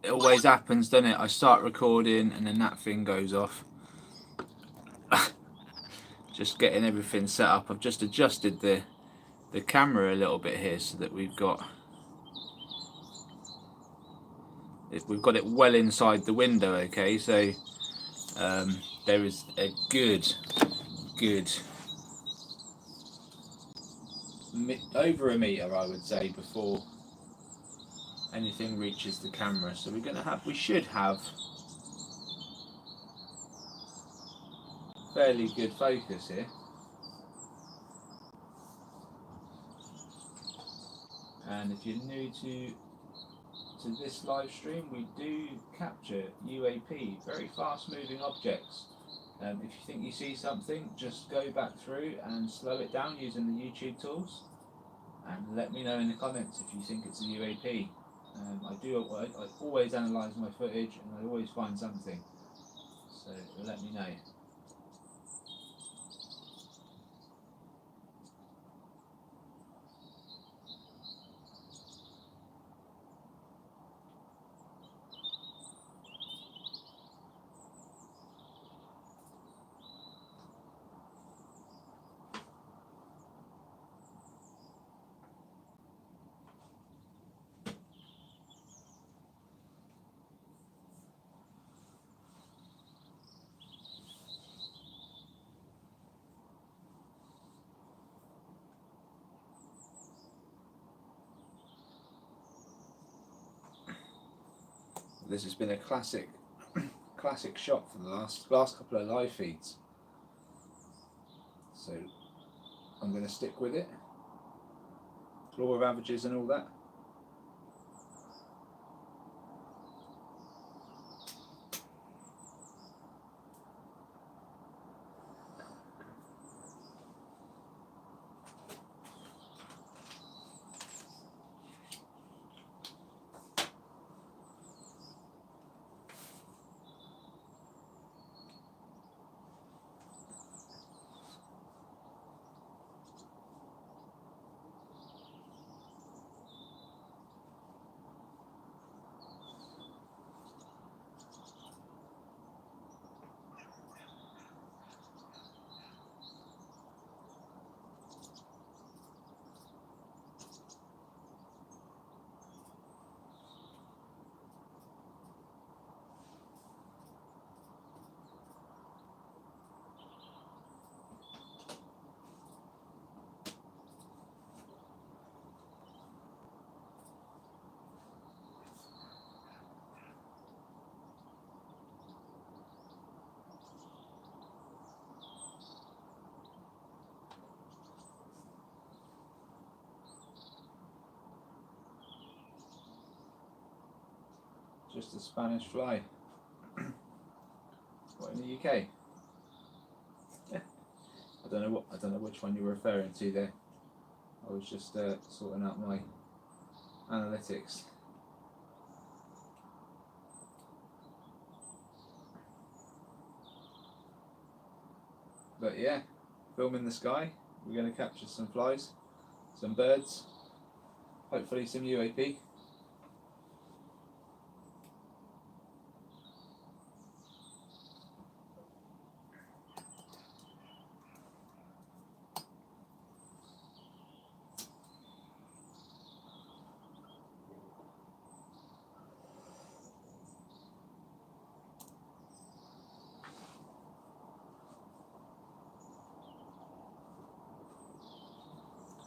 it always happens, doesn't it? I start recording and then that thing goes off. Just getting everything set up. I've just adjusted the camera a little bit here so that we've got it well inside the window. Okay, so there is a good over a meter, I would say, before anything reaches the camera. So we should have fairly good focus here. And if you're new to this live stream, we do capture UAP, very fast moving objects. If you think you see something, just go back through and slow it down using the YouTube tools, and let me know in the comments if you think it's a UAP. I always analyse my footage and I always find something, so let me know. This has been a classic shot for the last couple of live feeds, so I'm going to stick with it. Law of averages and all that. Just a Spanish fly. What, in the UK? Yeah. I don't know which one you're referring to there. I was just sorting out my analytics. But yeah, film in the sky. We're going to capture some flies, some birds, hopefully some UAP.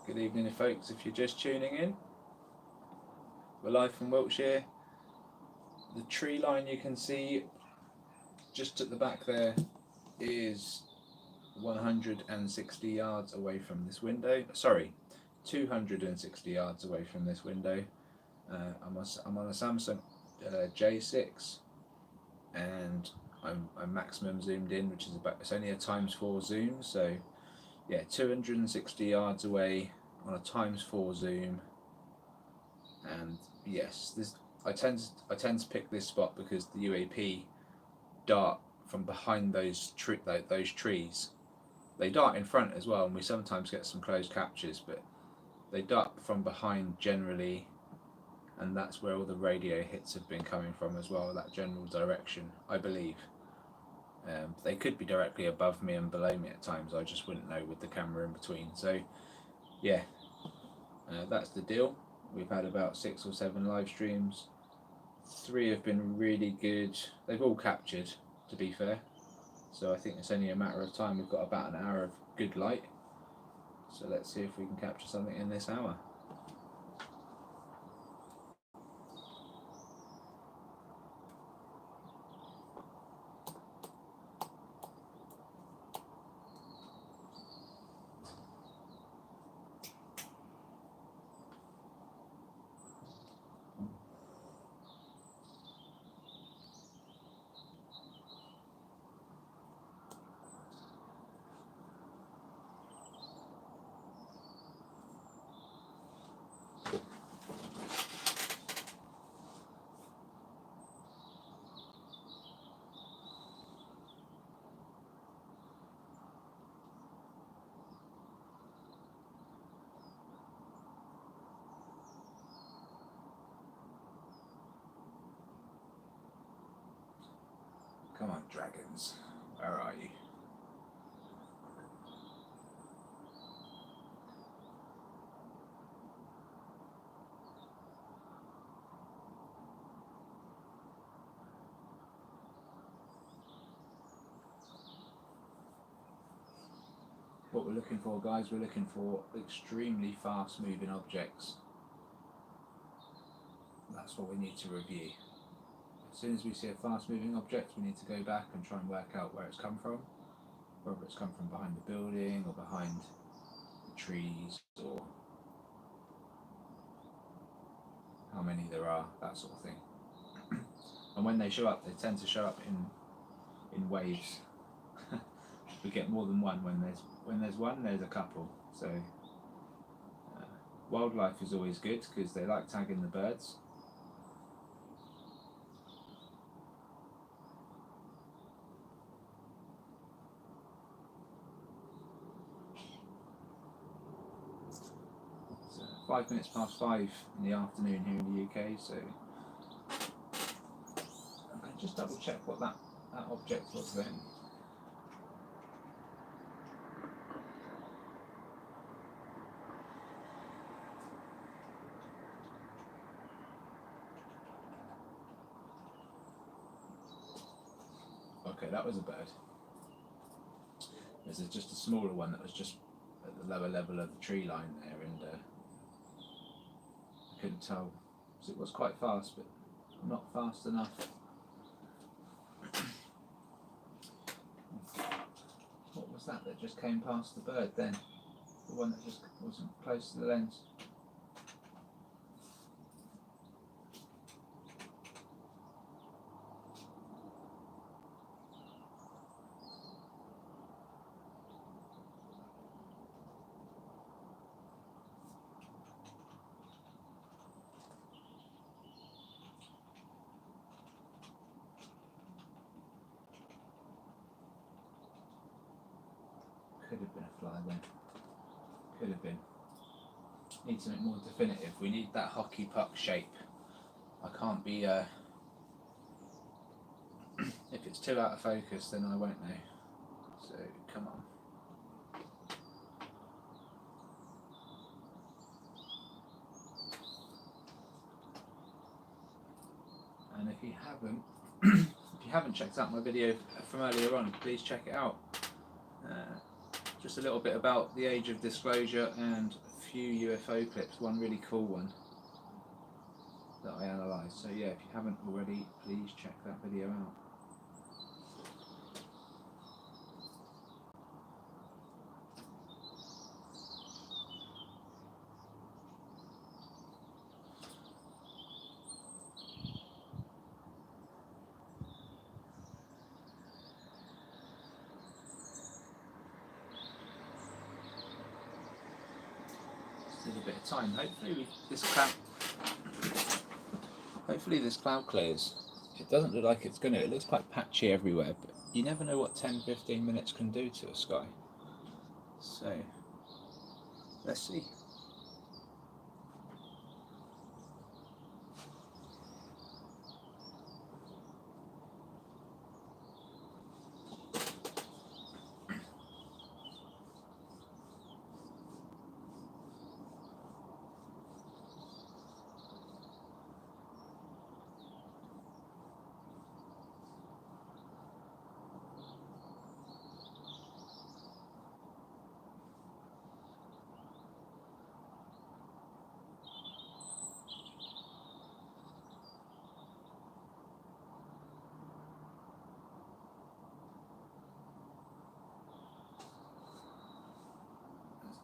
Good evening, folks. If you're just tuning in, we're live from Wiltshire. The tree line you can see just at the back there is 160 yards away from this window. Sorry, 260 yards away from this window. I'm on a Samsung J6, and I'm maximum zoomed in, which is it's only a ×4 zoom. So yeah, 260 yards away on a ×4 zoom. And yes, I tend to pick this spot because the UAP dart from behind those trees. They dart in front as well, and we sometimes get some close captures, but they dart from behind generally and that's where all the radio hits have been coming from as well, that general direction, I believe. They could be directly above me and below me at times, I just wouldn't know with the camera in between. So yeah, that's the deal. We've had about 6 or 7 live streams. 3 have been really good. They've all captured, to be fair. So I think it's only a matter of time. We've got about an hour of good light. So let's see if we can capture something in this hour. Come on, dragons, where are you? What we're looking for, guys, we're looking for extremely fast moving objects. That's what we need to review. As soon as we see a fast moving object, we need to go back and try and work out where it's come from, whether it's come from behind the building or behind the trees, or how many there are, that sort of thing. And when they show up, they tend to show up in waves. We get more than one. When there's one, there's a couple. So wildlife is always good because they like tagging the birds. It's 5 minutes past 5 in the afternoon here in the UK. So I'm going to just double check what that object was then. Okay, that was a bird. There's just a smaller one that was just at the lower level of the tree line there, and I couldn't tell because it was quite fast, but not fast enough. What was that just came past the bird then? The one that just wasn't close to the lens. Could have been a fly then. Could have been. Need something more definitive. We need that hockey puck shape. I can't be. If it's too out of focus, then I won't know. So come on. And if you haven't checked out my video from earlier on, please check it out. Just a little bit about the age of disclosure and a few UFO clips, one really cool one that I analysed. So yeah, if you haven't already, please check that video out. A bit of time. Hopefully this cloud clears. It doesn't look like it's going to. It looks quite patchy everywhere, but you never know what 10-15 minutes can do to a sky. So let's see.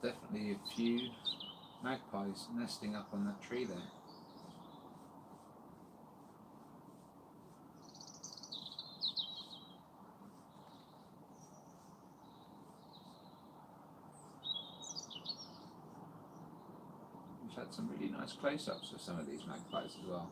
definitely a few magpies nesting up on that tree there. We've had some really nice close-ups of some of these magpies as well.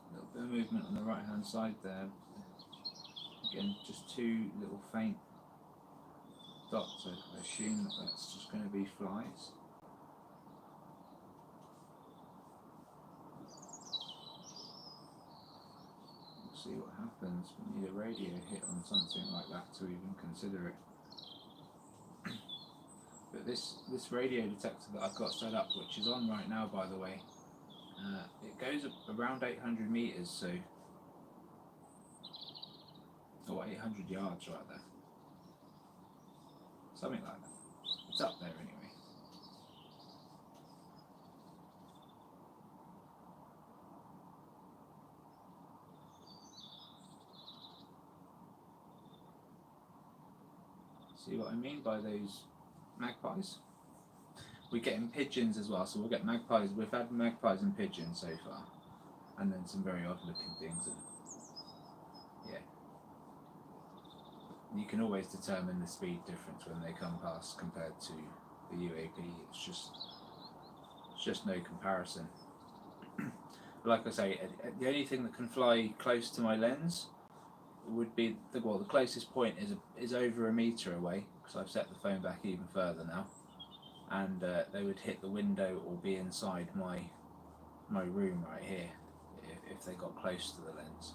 A little bit of movement on the right-hand side there. Again, just two little faint dots. I assume that that's just going to be flies. We'll see what happens. We need a radio hit on something like that to even consider it. But this radio detector that I've got set up, which is on right now by the way, it goes around 800 meters, so, or 800 yards rather, something like that. It's up there anyway. See what I mean by those magpies? We're getting pigeons as well, so we'll get magpies. We've had magpies and pigeons so far, and then some very odd looking things. And yeah, you can always determine the speed difference when they come past compared to the UAP. It's just no comparison. Like I say, the only thing that can fly close to my lens would be the closest point is over a metre away, because I've set the phone back even further now, and they would hit the window or be inside my room right here if they got close to the lens.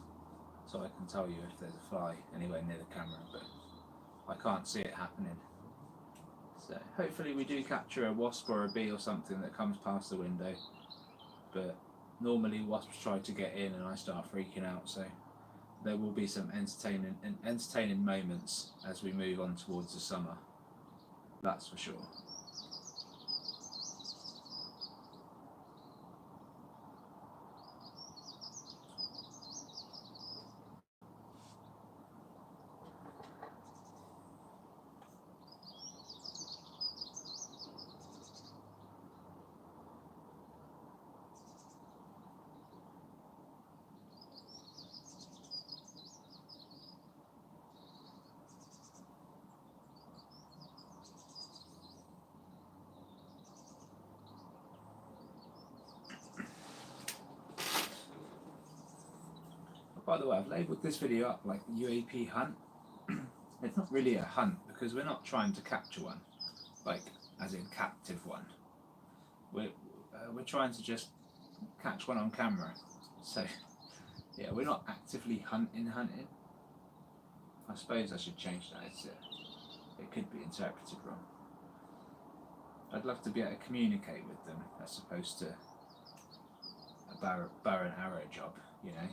So I can tell you if there's a fly anywhere near the camera, but I can't see it happening. So hopefully we do capture a wasp or a bee or something that comes past the window, but normally wasps try to get in and I start freaking out, so there will be some entertaining moments as we move on towards the summer, that's for sure. By the way, I've labelled this video up like UAP hunt. It's not really a hunt because we're not trying to capture one, like as in captive one. We're trying to just catch one on camera. So yeah, we're not actively hunting. I suppose I should change that. It could be interpreted wrong. I'd love to be able to communicate with them as opposed to a bow and arrow job, you know.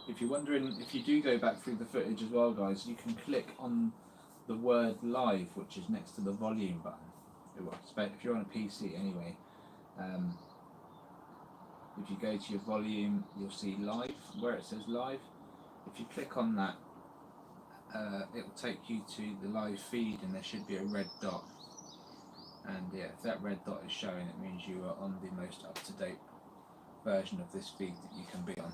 If you're wondering, if you do go back through the footage as well, guys, you can click on the word live, which is next to the volume button. If you're on a PC anyway, if you go to your volume, you'll see live, where it says live. If you click on that, it will take you to the live feed and there should be a red dot. And yeah, if that red dot is showing, it means you are on the most up-to-date version of this feed that you can be on.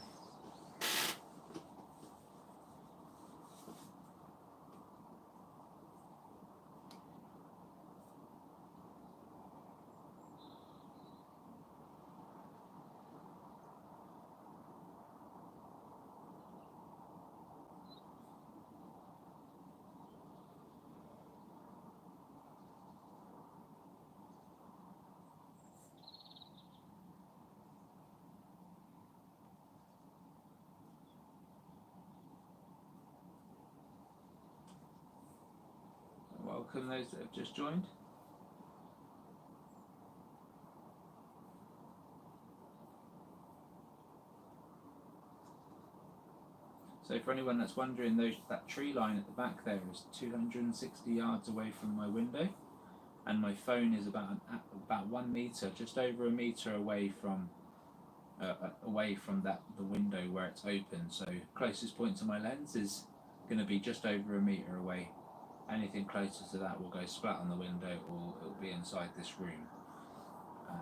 welcome those that have just joined. So for anyone that's wondering, that tree line at the back there is 260 yards away from my window, and my phone is about 1 metre, just over a metre away from the window where it's open. So closest point to my lens is going to be just over a metre away. Anything closer to that will go splat on the window, or it'll be inside this room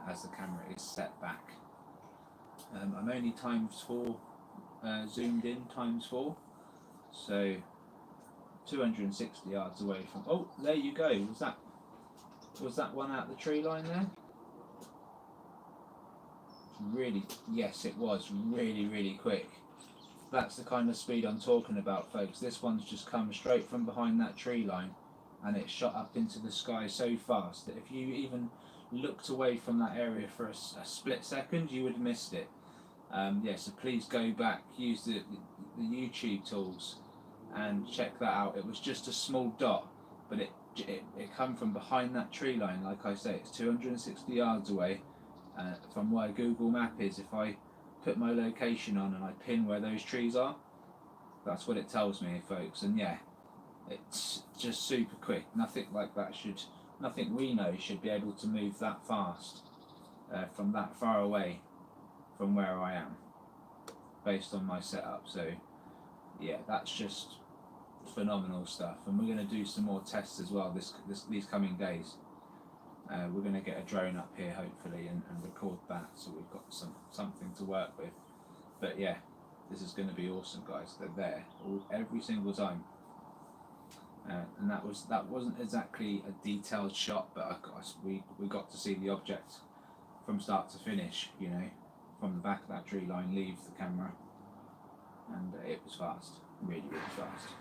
as the camera is set back. I'm only ×4 zoomed in ×4, so 260 yards away from. Oh, there you go. Was that one out the tree line there? Really, yes, it was really quick. That's the kind of speed I'm talking about, folks. This one's just come straight from behind that tree line, and it shot up into the sky so fast that if you even looked away from that area for a split second, you would have missed it. Yeah, so please go back, use the YouTube tools and check that out. It was just a small dot, but it come from behind that tree line. Like I say, it's 260 yards away from where Google Map is. If I put my location on and I pin where those trees are, that's what it tells me, folks. And yeah, it's just super quick. Nothing like that nothing we know should be able to move that fast from that far away from where I am, based on my setup. So yeah, that's just phenomenal stuff, and we're going to do some more tests as well these coming days. We're going to get a drone up here hopefully and record that, so we've got something to work with. But yeah, this is going to be awesome, guys. They're there every single time, and that wasn't exactly a detailed shot, but we got to see the object from start to finish, you know, from the back of that tree line, leaves the camera, and it was fast, really fast.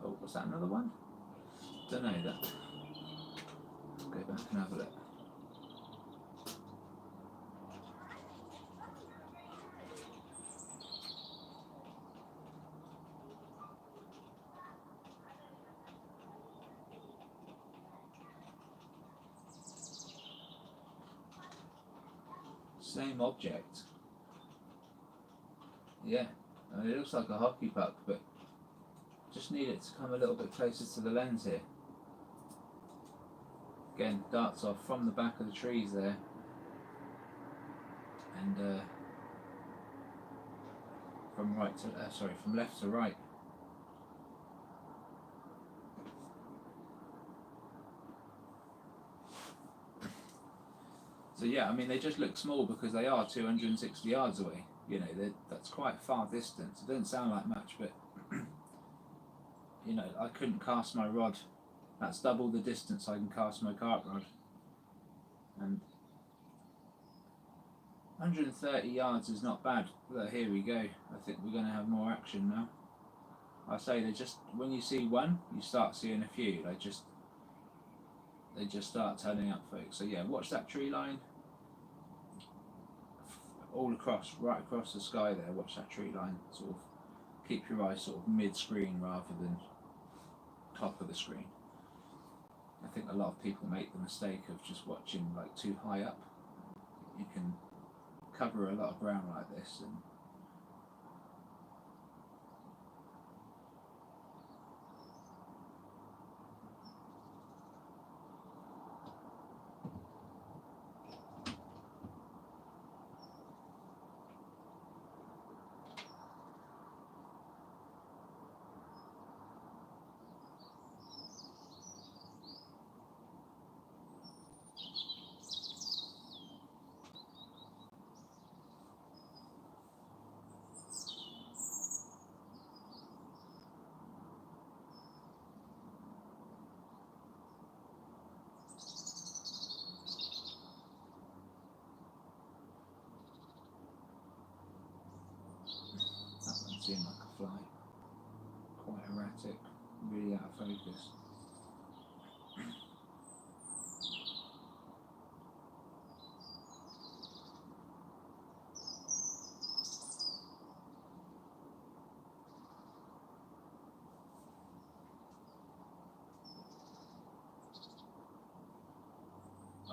Oh, was that another one? Don't know that. Go back and have a look. Same object. Yeah, I mean, it looks like a hockey puck, but just need it to come a little bit closer to the lens here. Again, darts off from the back of the trees there, and from left to right. So yeah, I mean, they just look small because they are 260 yards away. You know, that's quite far distance. It doesn't sound like much, but you know, I couldn't cast my rod. That's double the distance I can cast my carp rod. And 130 yards is not bad. But here we go. I think we're going to have more action now. I say when you see one, you start seeing a few. They just start turning up, folks. So yeah, watch that tree line. All across, right across the sky there. Watch that tree line. Sort of keep your eyes sort of mid-screen rather than top of the screen. I think a lot of people make the mistake of just watching like too high up. You can cover a lot of ground like this, and automatic, really out of focus.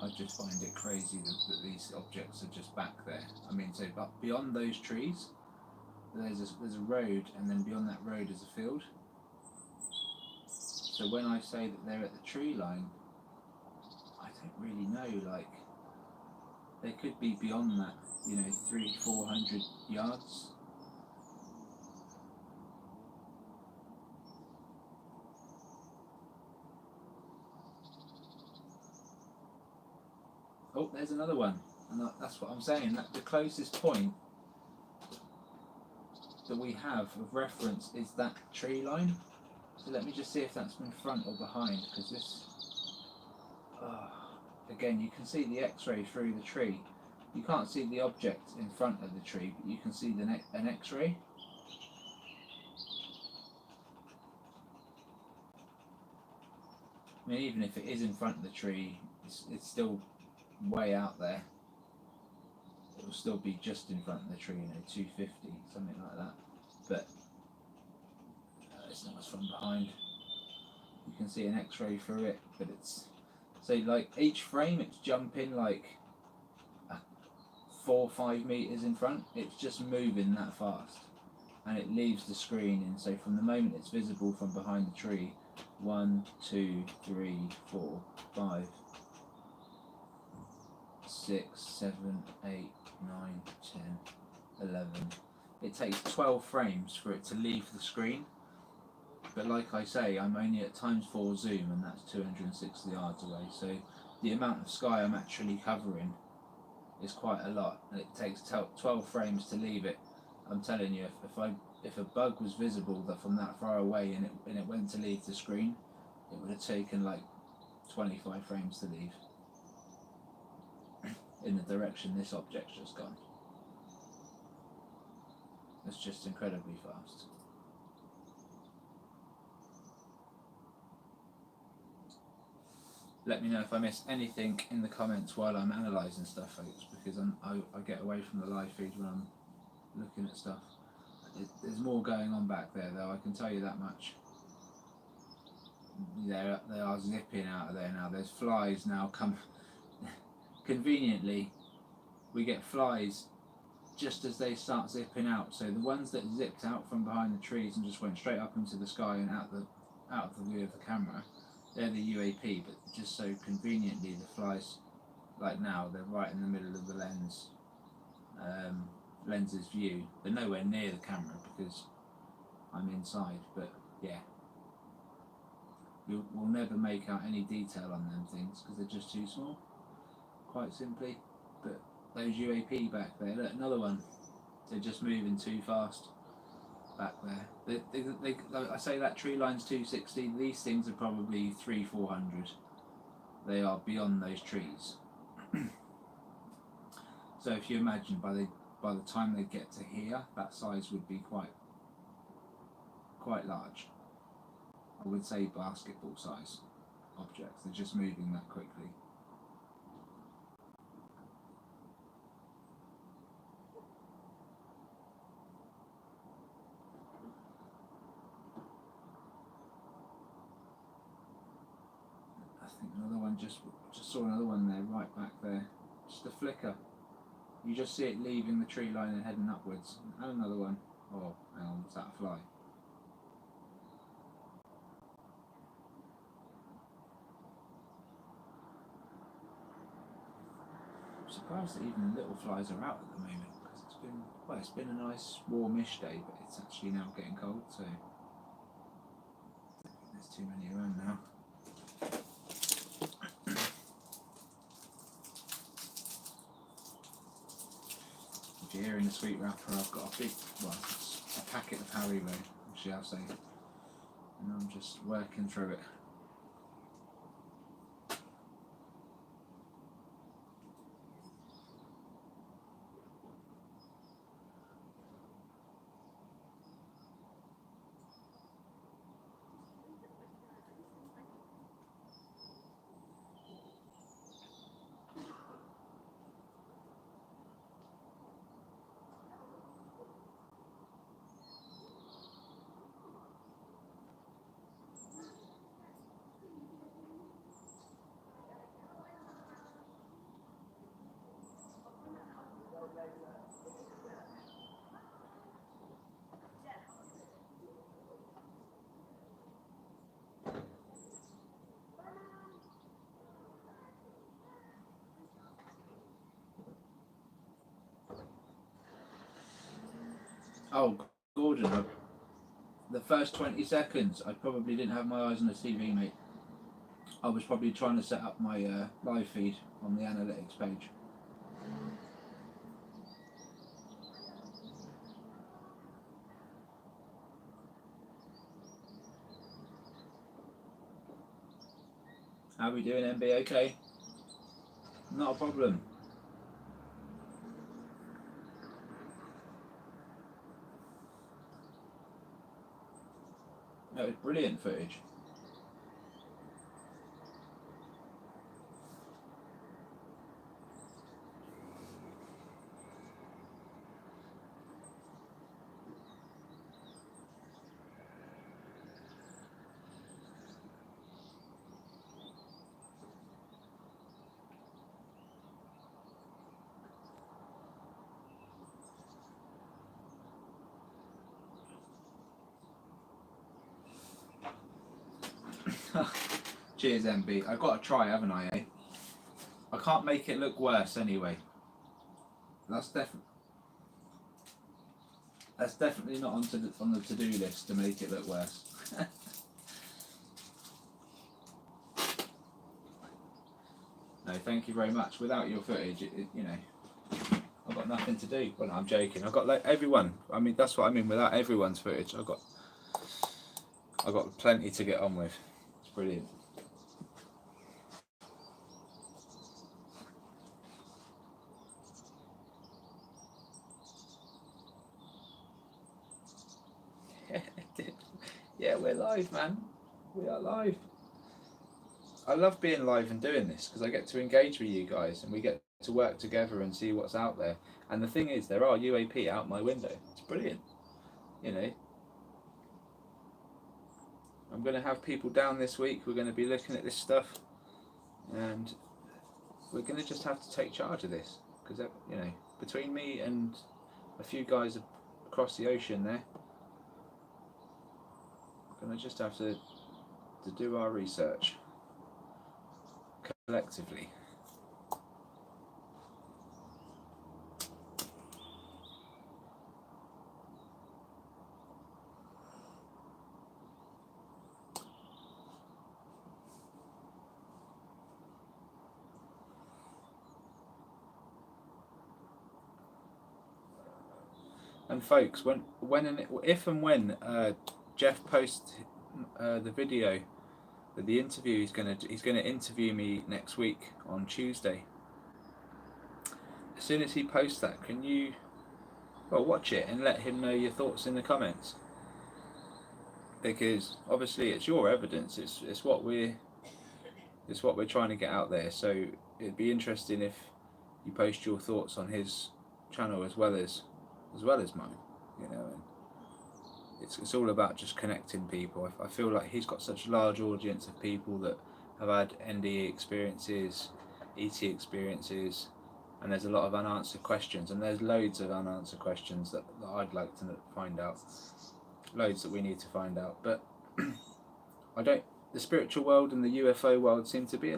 I just find it crazy that these objects are just back there. I mean, so but beyond those trees, there's a road, and then beyond that road is a field. So when I say that they're at the tree line, I don't really know. Like, they could be beyond that, 300-400 yards. Oh, there's another one, and that's what I'm saying. That the closest point that we have of reference is that tree line. So let me just see if that's in front or behind, because this. Again, you can see the X-ray through the tree. You can't see the object in front of the tree, but you can see an X-ray. I mean, even if it is in front of the tree, it's still way out there. It will still be just in front of the tree, 250, something like that. But it's not as from behind. You can see an X-ray through it, but it's like each frame, it's jumping like 4 or 5 meters in front. It's just moving that fast, and it leaves the screen. And so from the moment it's visible from behind the tree, 1, 2, 3, 4, 5, 6, 7, 8, 9, 10, 11. It takes 12 frames for it to leave the screen. But like I say, I'm only at ×4 zoom, and that's 260 yards away. So the amount of sky I'm actually covering is quite a lot, and it takes 12 frames to leave it. I'm telling you, if a bug was visible from that far away and it went to leave the screen, it would have taken like 25 frames to leave in the direction this object's just gone. It's just incredibly fast. Let me know if I miss anything in the comments while I'm analysing stuff, folks, because I get away from the live feed when I'm looking at stuff. There's more going on back there, though, I can tell you that much. They are zipping out of there now. There's flies now come. Conveniently, we get flies just as they start zipping out. So the ones that zipped out from behind the trees and just went straight up into the sky and out of the view of the camera, they're the UAP. But just so conveniently, the flies, like now, they're right in the middle of the lens's view. They're nowhere near the camera because I'm inside. But yeah, we'll never make out any detail on them things because they're just too small, quite simply. But those UAP back there, look, another one. They're just moving too fast back there. I say that tree line's 260. These things are probably 300-400. They are beyond those trees. So if you imagine by the time they get to here, that size would be quite large. I would say basketball size objects. They're just moving that quickly. I think another one just saw another one there, right back there. Just a flicker. You just see it leaving the tree line and heading upwards. And another one. Oh, hang on, was that a fly? I'm surprised that even the little flies are out at the moment, because it's been a nice warmish day, but it's actually now getting cold, so I don't think there's too many around now. If you're hearing the sweet wrapper, I've got a packet of Haribo, shall I say, and I'm just working through it. Oh, Gordon, the first 20 seconds, I probably didn't have my eyes on the TV, mate. I was probably trying to set up my live feed on the analytics page. How are we doing, MB? Okay? Not a problem. That was brilliant footage. Cheers, MB. I've got to try, haven't I, eh? I can't make it look worse anyway. That's definitely not on the to-do list to make it look worse. No, thank you very much. Without your footage, you know, I've got nothing to do. Well, no, I'm joking. I've got like everyone. I mean, that's what I mean. Without everyone's footage, I've got plenty to get on with. It's brilliant. Yeah, we're live, man. We are live. I love being live and doing this because I get to engage with you guys and we get to work together and see what's out there. And the thing is, there are UAP out my window. It's brilliant. You know, I'm going to have people down this week. We're going to be looking at this stuff, and we're going to just have to take charge of this because, you know, between me and a few guys across the ocean there, we're going to just have to do our research collectively. And folks, if and when Jeff posts the video, the interview, he's gonna interview me next week on Tuesday. As soon as he posts that, can you watch it and let him know your thoughts in the comments? Because obviously it's your evidence. It's what we're trying to get out there. So it'd be interesting if you post your thoughts on his channel as well as mine, you know. And it's all about just connecting people. I feel like he's got such a large audience of people that have had NDE experiences, ET experiences, and there's a lot of unanswered questions, and there's loads of unanswered questions that I'd like to find out, loads that we need to find out. But the spiritual world and the UFO world seem to be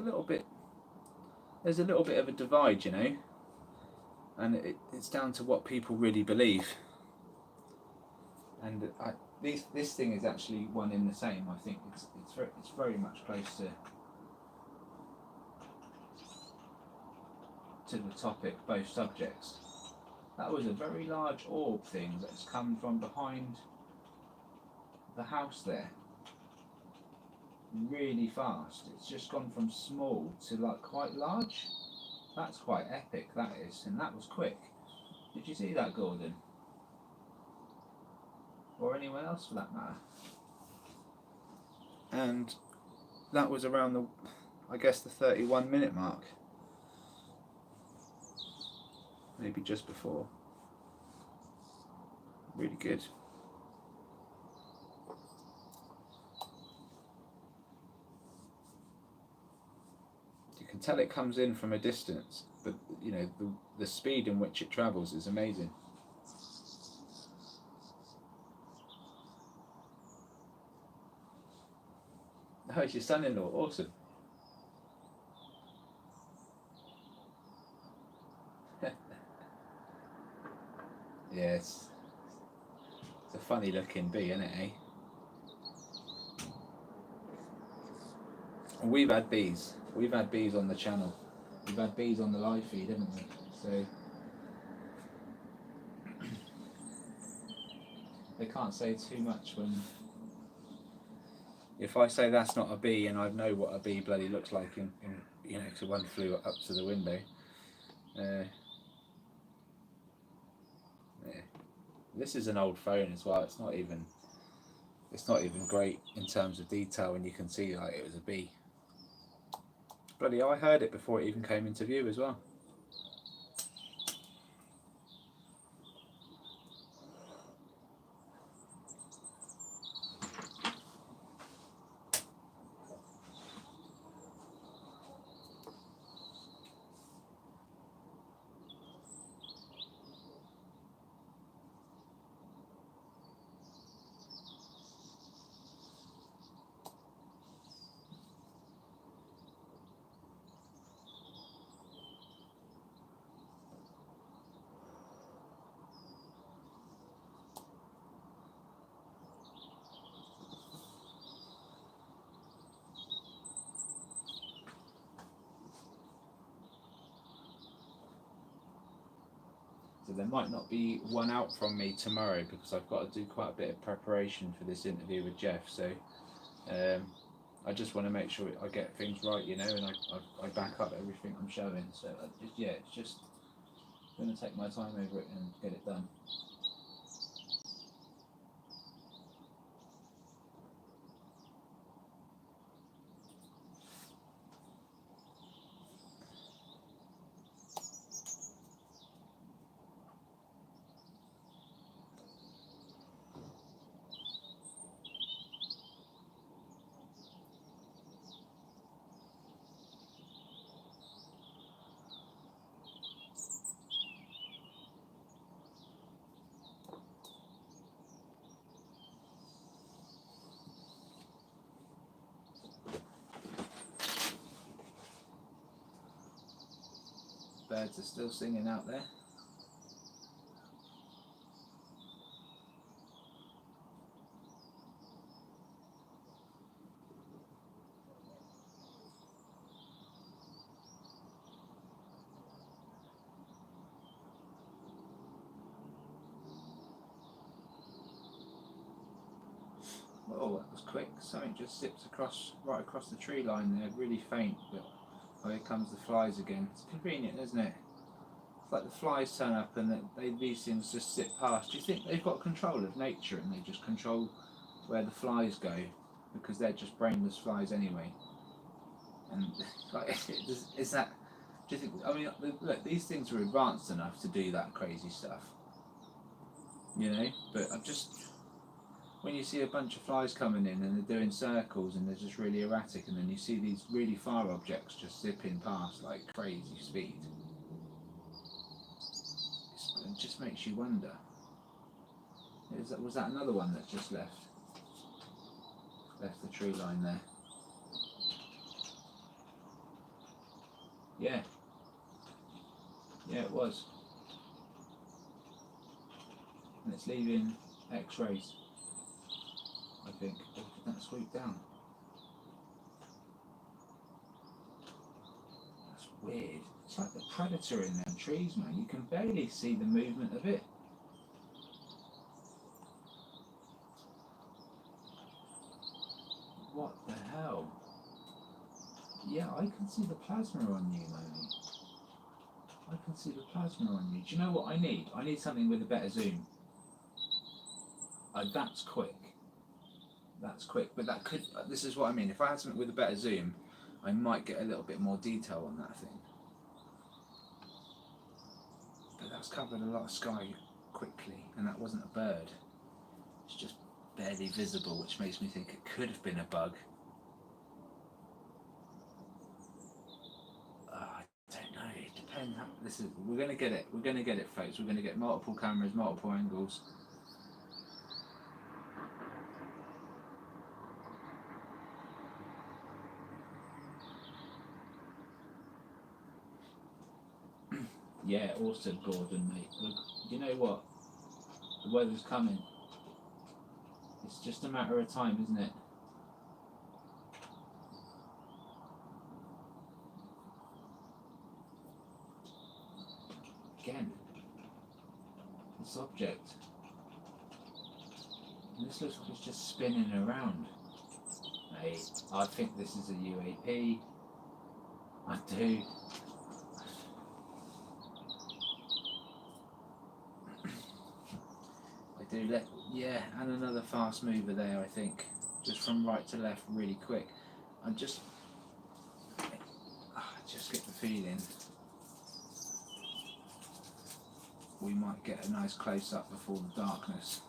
there's a little bit of a divide, you know, and it's down to what people really believe. And this thing is actually one in the same. I think it's very much close to the topic, both subjects. That was a very large orb thing that's come from behind the house there, really fast. It's just gone from small to like quite large. That's quite epic, that is, and that was quick. Did you see that, Gordon? Or anyone else for that matter? And that was around the 31-minute mark, maybe just before. Really good. You can tell it comes in from a distance, but you know, the speed in which it travels is amazing. Oh, it's your son-in-law. Awesome. Yes. a funny looking bee, isn't it, eh? We've had bees. We've had bees on the channel. We've had bees on the live feed, haven't we? So they can't say too much when. If I say that's not a bee, and I know what a bee bloody looks like, in you know, because one flew up to the window. Yeah. This is an old phone as well. It's not even great in terms of detail, and you can see like it was a bee. Bloody hell, I heard it before it even came into view as well. So there might not be one out from me tomorrow because I've got to do quite a bit of preparation for this interview with Jeff. So I just want to make sure I get things right, you know, and I back up everything I'm showing. So it's just going to take my time over it and get it done. Birds are still singing out there. Oh, that was quick. Something just zips right across the tree line there, really faint, but oh, here comes the flies again. It's convenient, isn't it? It's like the flies turn up and these things just zip past. Do you think they've got control of nature and they just control where the flies go because they're just brainless flies anyway? And like, is that? Do you think? I mean, look, these things are advanced enough to do that crazy stuff, you know. But I'm just, when you see a bunch of flies coming in and they're doing circles and they're just really erratic, and then you see these really far objects just zipping past like crazy speed, it just makes you wonder. Was that another one that just left the tree line there? Yeah. Yeah, it was. And it's leaving X-rays, I think. Or did that swoop down? That's weird. It's like the predator in them trees, man. You can barely see the movement of it. What the hell? Yeah, I can see the plasma on you, Moni. I can see the plasma on you. Do you know what I need? I need something with a better zoom. That's quick. That's quick, but that could. This is what I mean. If I had something with a better zoom, I might get a little bit more detail on that thing. But that's covered a lot of sky quickly, and that wasn't a bird. It's just barely visible, which makes me think it could have been a bug. I don't know. It depends. We're going to get it. We're going to get it, folks. We're going to get multiple cameras, multiple angles. Yeah, awesome, Gordon, mate. Look, you know what? The weather's coming. It's just a matter of time, isn't it? Again, this object. And this looks like it's just spinning around. Hey, I think this is a UAP. I do. Yeah, and another fast mover there, I think. Just from right to left, really quick. I just get the feeling we might get a nice close up before the darkness.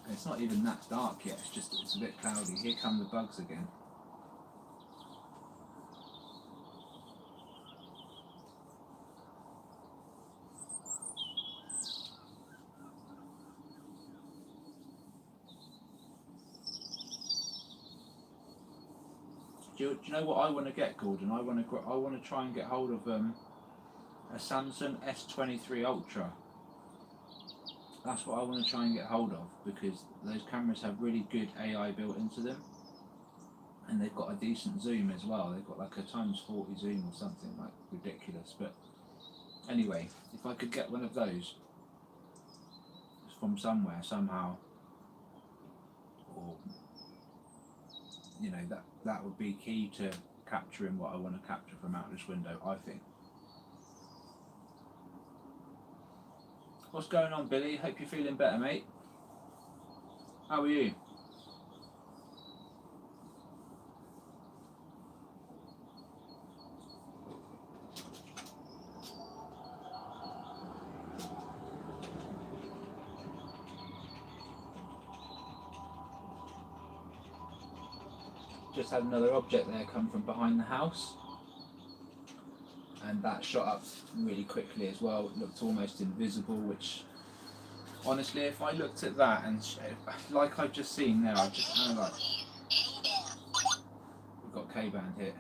And it's not even that dark yet, it's a bit cloudy. Here come the bugs again. Do you know what I want to get, Gordon? I want to try and get hold of a Samsung S23 Ultra. That's what I want to try and get hold of, because those cameras have really good AI built into them, and they've got a decent zoom as well. They've got like a ×40 zoom or something like ridiculous. But anyway, if I could get one of those from somewhere somehow, or that would be key to capturing what I want to capture from out this window, I think. What's going on, Billy? Hope you're feeling better, mate. How are you? Just had another object there come from behind the house, and that shot up really quickly as well. It looked almost invisible, which honestly, if I looked at that and like I've just seen there, I've just kind of like, we've got K-band hit.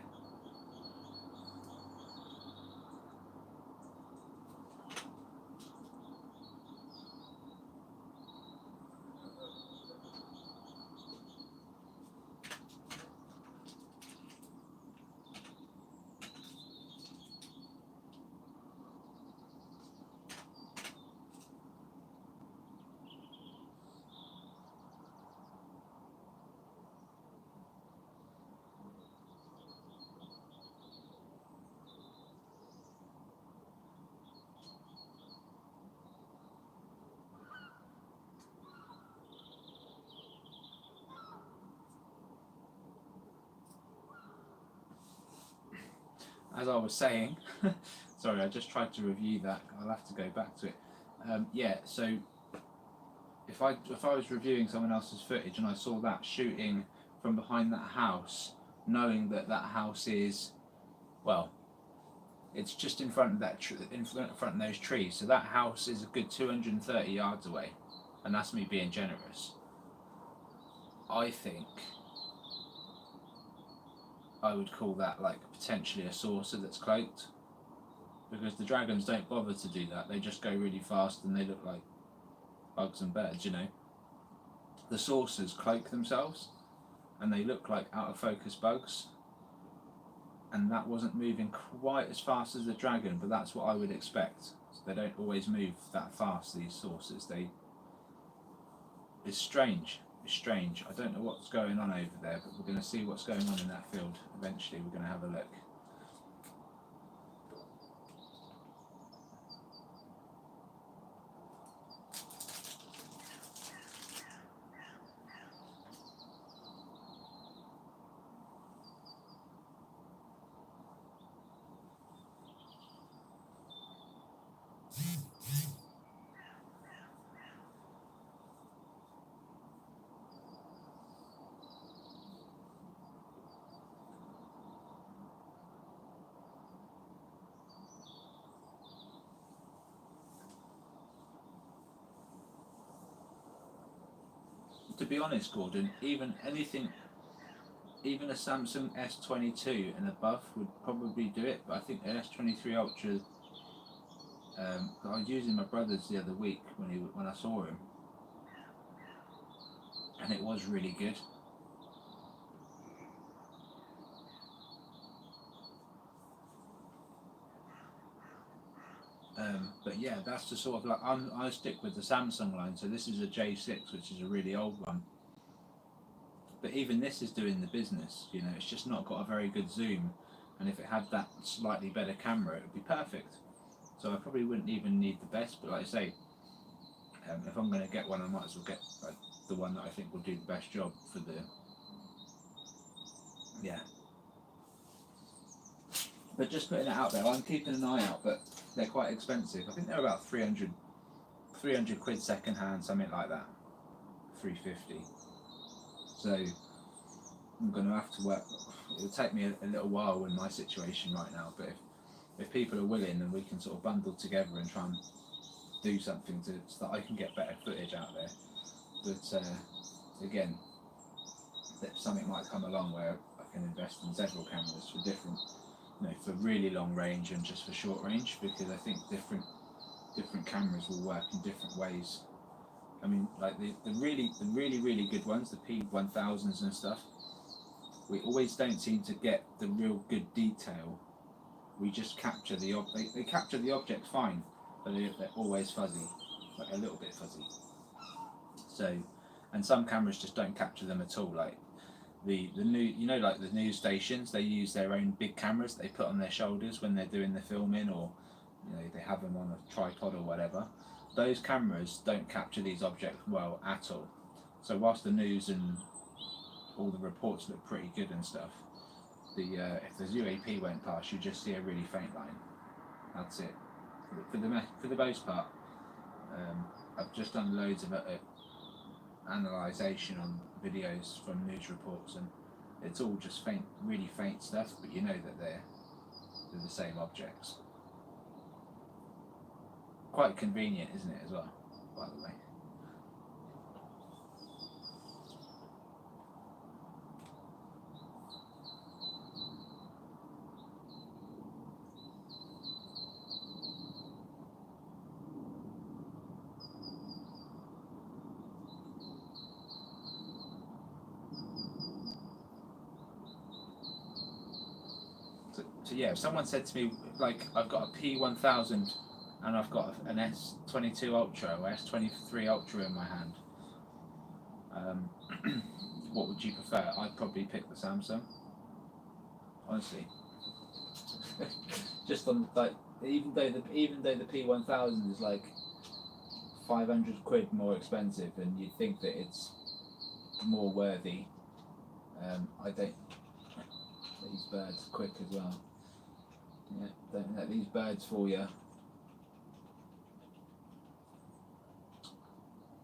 As I was saying, sorry, I just tried to review that. I'll have to go back to it. Yeah, so if I was reviewing someone else's footage and I saw that shooting from behind that house, knowing that that house is, well, it's just in front of that in front of those trees, so that house is a good 230 yards away, and that's me being generous. I think I would call that like potentially a saucer that's cloaked, because the dragons don't bother to do that. They just go really fast and they look like bugs and birds, you know. The saucers cloak themselves and they look like out of focus bugs, and that wasn't moving quite as fast as the dragon, but that's what I would expect. They don't always move that fast, these saucers. It's strange. It's strange. I don't know what's going on over there, but we're going to see what's going on in that field. Eventually we're going to have a look. To be honest, Gordon, even a Samsung S22 and above would probably do it, but I think an S23 Ultra, I was using my brother's the other week when I saw him, and it was really good. But yeah, that's the sort of like I stick with the Samsung line. So this is a J6, which is a really old one. But even this is doing the business. You know, it's just not got a very good zoom. And if it had that slightly better camera, it would be perfect. So I probably wouldn't even need the best. But like I say, if I'm going to get one, I might as well get like the one that I think will do the best job for the. Yeah. But just putting it out there, I'm keeping an eye out. But they're quite expensive. I think they're about 300 quid second hand, something like that. 350. So I'm going to have to work. It'll take me a little while in my situation right now, but if people are willing, then we can sort of bundle together and try and do something so that I can get better footage out there. But again, that something might come along where I can invest in several cameras for different, you know, for really long range and just for short range, because I think different cameras will work in different ways. I mean, like the really good ones, the P1000s and stuff, we always don't seem to get the real good detail. We just capture the they capture the object fine, but they're always fuzzy, like a little bit fuzzy. So, and some cameras just don't capture them at all. Like the new, you know, like the news stations, they use their own big cameras they put on their shoulders when they're doing the filming, or you know, they have them on a tripod or whatever. Those cameras don't capture these objects well at all. So whilst the news and all the reports look pretty good and stuff, the if the UAP went past, you just see a really faint line. That's it. For the most part, I've just done loads of analysation on videos from news reports, and it's all just faint, really faint stuff. But you know that they're the same objects. Quite convenient, isn't it, as well? By the way. So yeah, if someone said to me, like, I've got a P1000 and I've got an S22 Ultra or S23 Ultra in my hand, what would you prefer? I'd probably pick the Samsung, honestly. Just on like, even though the P1000 is like 500 quid more expensive, and you'd think that it's more worthy. I don't. These birds are quick as well. Yeah, don't let these birds fool you.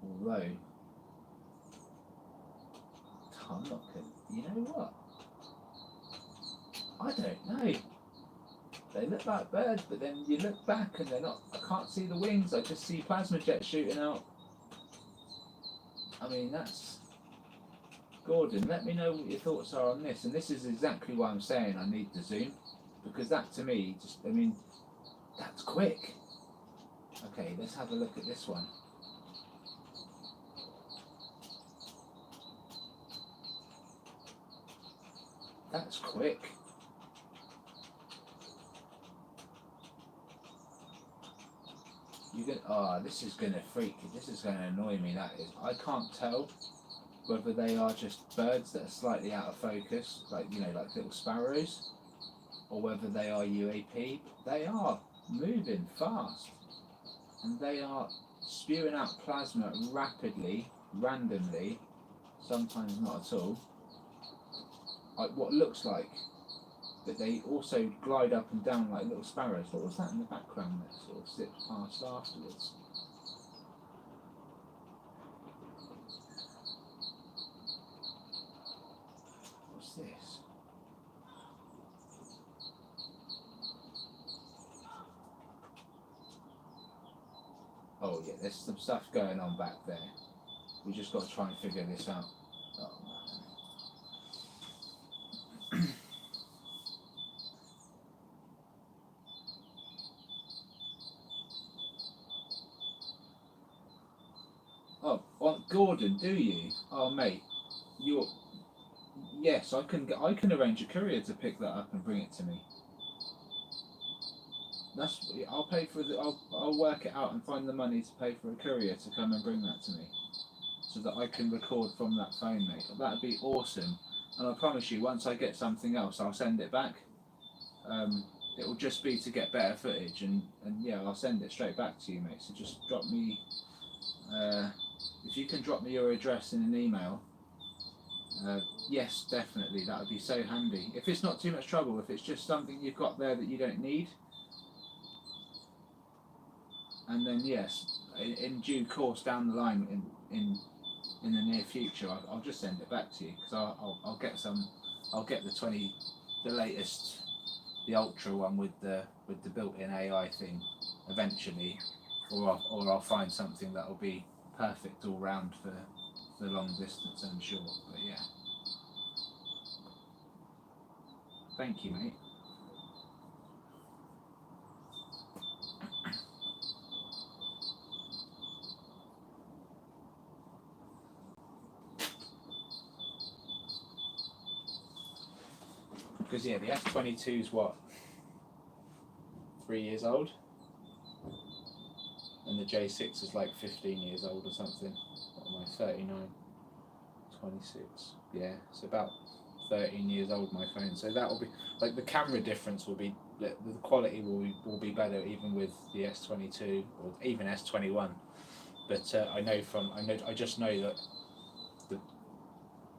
Although, I'm not gonna. You know what? I don't know. They look like birds, but then you look back and they're not. I can't see the wings. I just see plasma jets shooting out. I mean, that's. Gordon, let me know what your thoughts are on this. And this is exactly why I'm saying I need the zoom, because that to me, just, I mean, that's quick. Okay, let's have a look at this one. That's quick. This is gonna freak you. This is gonna annoy me. That is. I can't tell whether they are just birds that are slightly out of focus, like, you know, like little sparrows, or whether they are UAP. They are moving fast, and they are spewing out plasma rapidly, randomly, sometimes not at all. Like what looks like, but they also glide up and down like little sparrows. What was that in the background that sort of zipped past afterwards? What's this? Oh yeah, there's some stuff going on back there. We just got to try and figure this out. Oh man. Oh, Gordon, do you? Oh, mate, you're. Yes, I can arrange a courier to pick that up and bring it to me. I'll pay for the. I'll work it out and find the money to pay for a courier to come and bring that to me, so that I can record from that phone, mate. That'd be awesome. And I promise you, once I get something else, I'll send it back. It will just be to get better footage, and yeah, I'll send it straight back to you, mate. So just drop me. If you can drop me your address in an email. Yes, definitely. That would be so handy. If it's not too much trouble, if it's just something you've got there that you don't need, and then yes, in due course down the line, in the near future, I'll just send it back to you, because I'll get some. I'll get the latest, the Ultra one with the built-in AI thing eventually, or I'll find something that'll be perfect all round for long distance and short. But yeah, thank you, mate. Because yeah, the S22 is what, 3 years old, and the J6 is like 15 years old or something. What am I, 39, 26? Yeah, it's about 13 years old, my phone. So that will be like, the camera difference will be, the quality will be better even with the S22 or even S21. But I just know that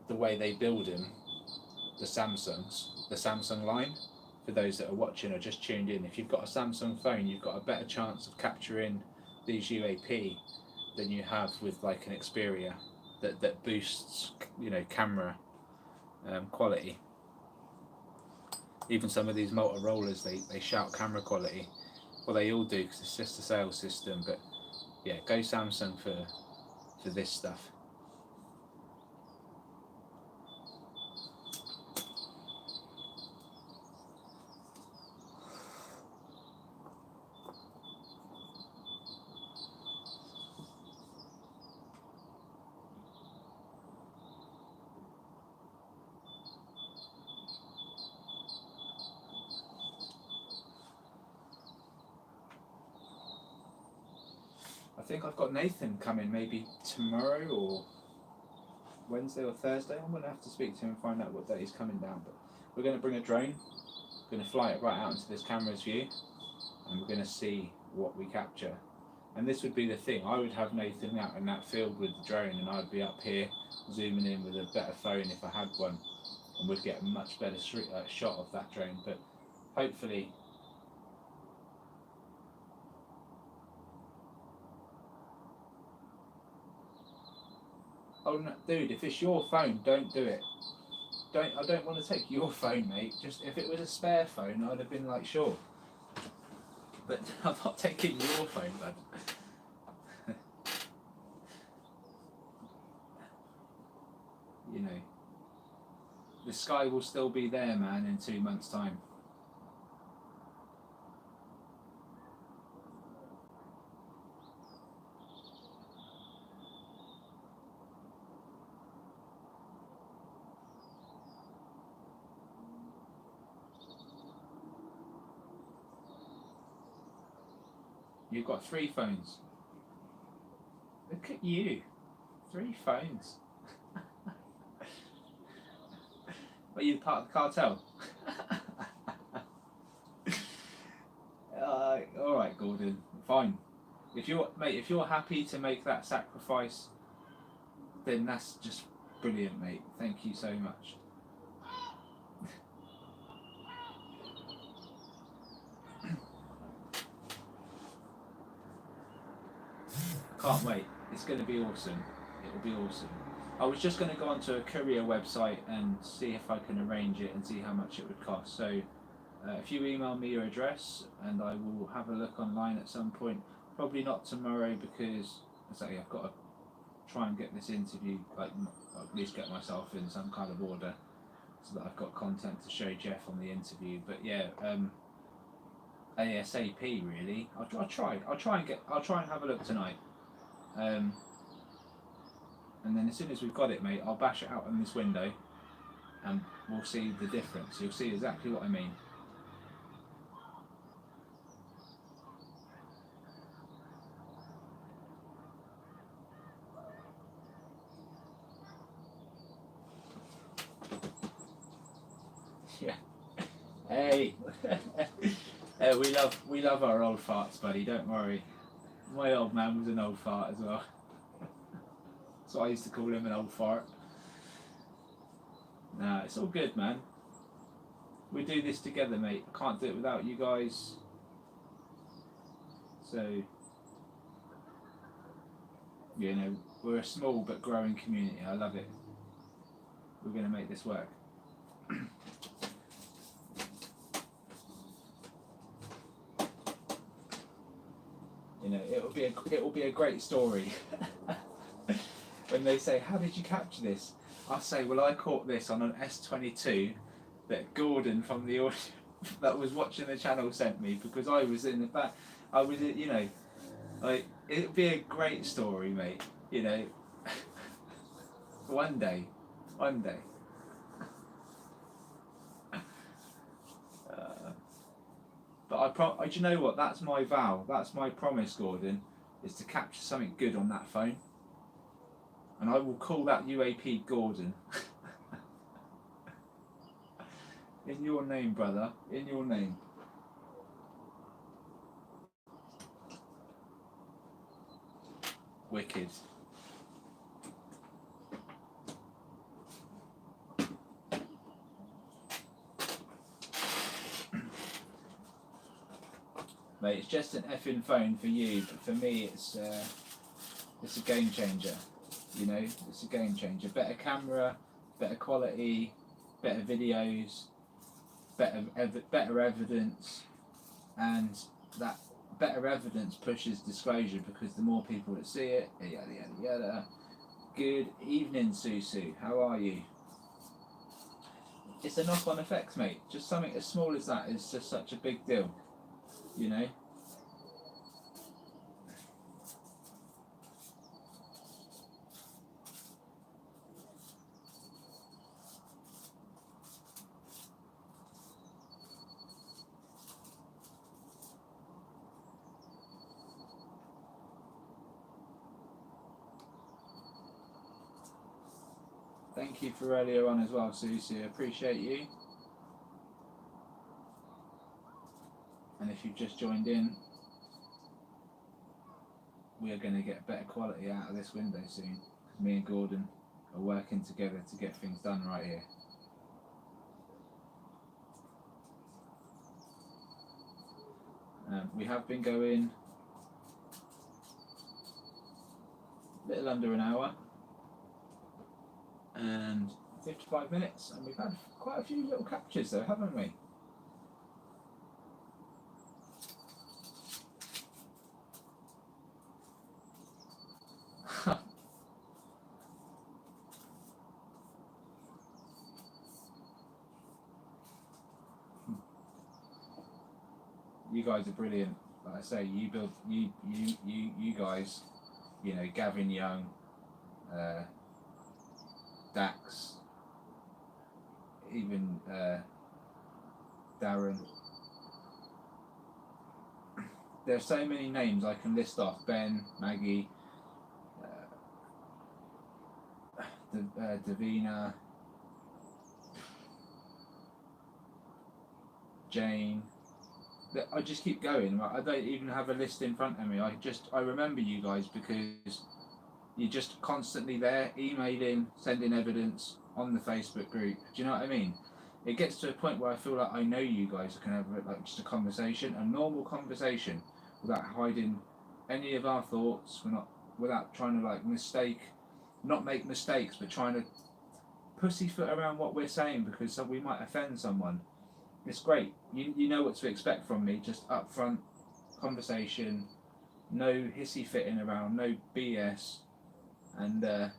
the way they build them, the Samsung line, for those that are watching or just tuned in, if you've got a Samsung phone, you've got a better chance of capturing these UAP than you have with like an Xperia that boosts, you know, camera quality. Even some of these Motorola's, they shout camera quality. Well, they all do, because it's just a sales system. But yeah, go Samsung for this stuff. I think I've got Nathan coming maybe tomorrow or Wednesday or Thursday. I'm going to have to speak to him and find out what day he's coming down. But we're going to bring a drone, we're going to fly it right out into this camera's view, and we're going to see what we capture. And this would be the thing, I would have Nathan out in that field with the drone, and I'd be up here zooming in with a better phone if I had one, and we'd get a much better shot of that drone. But hopefully, oh no, dude, if it's your phone, don't do it. I don't want to take your phone, mate. Just if it was a spare phone, I'd have been like, sure. But I'm not taking your phone, bud. You know, the sky will still be there, man, in 2 months' time. You've got 3 phones. Look at you. 3 phones. Are you part of the cartel? Alright, Gordon. Fine. If you're happy to make that sacrifice, then that's just brilliant, mate. Thank you so much. Can't wait. It's going to be awesome. It will be awesome. I was just going to go onto a courier website and see if I can arrange it and see how much it would cost. So if you email me your address, and I will have a look online at some point. Probably not tomorrow, because I've got to try and get this interview, like at least get myself in some kind of order, so that I've got content to show Jeff on the interview. But yeah, ASAP really. I'll try and have a look tonight. and then as soon as we've got it, mate, I'll bash it out on this window, and we'll see the difference. You'll see exactly what I mean. Yeah. Hey. we love our old farts, buddy. Don't worry. My old man was an old fart as well. So I used to call him an old fart. Nah, it's all good, man. We do this together, mate. I can't do it without you guys. So, you know, we're a small but growing community. I love it. We're going to make this work. You know, it will be a great story. When they say, "How did you capture this?" I'll say, "Well, I caught this on an S22 that Gordon from the audio that was watching the channel sent me, because I was in the back. I was, you know, like, it'd be a great story, mate. You know, one day. But do you know what? That's my vow. That's my promise, Gordon, is to capture something good on that phone. And I will call that UAP Gordon. In your name, brother. In your name. Wicked. Mate, it's just an effing phone for you, but for me it's a game changer. You know, it's a game changer. Better camera, better quality, better videos, better evidence, and that better evidence pushes disclosure, because the more people that see it, yada yada yada. Good evening, Susu. How are you? It's a knock-on effect, mate. Just something as small as that is just such a big deal. You know. Thank you for earlier on as well, Susie. I appreciate you. And if you've just joined in, we are going to get better quality out of this window soon. Me and Gordon are working together to get things done right here. We have been going a little under an hour and 55 minutes, and we've had quite a few little captures though, haven't we? You guys are brilliant. Like I say, you guys, you know, Gavin Young, Dax, even Darren. There are so many names I can list off. Ben, Maggie, Davina, Jane. I just keep going. I don't even have a list in front of me. I remember you guys because you're just constantly there, emailing, sending evidence on the Facebook group. Do you know what I mean? It gets to a point where I feel like I know you guys can have like just a conversation, a normal conversation, without hiding any of our thoughts. We're not, without trying to like not make mistakes, but trying to pussyfoot around what we're saying because we might offend someone. It's great. You know what to expect from me. Just upfront conversation, no hissy fitting around, no BS, and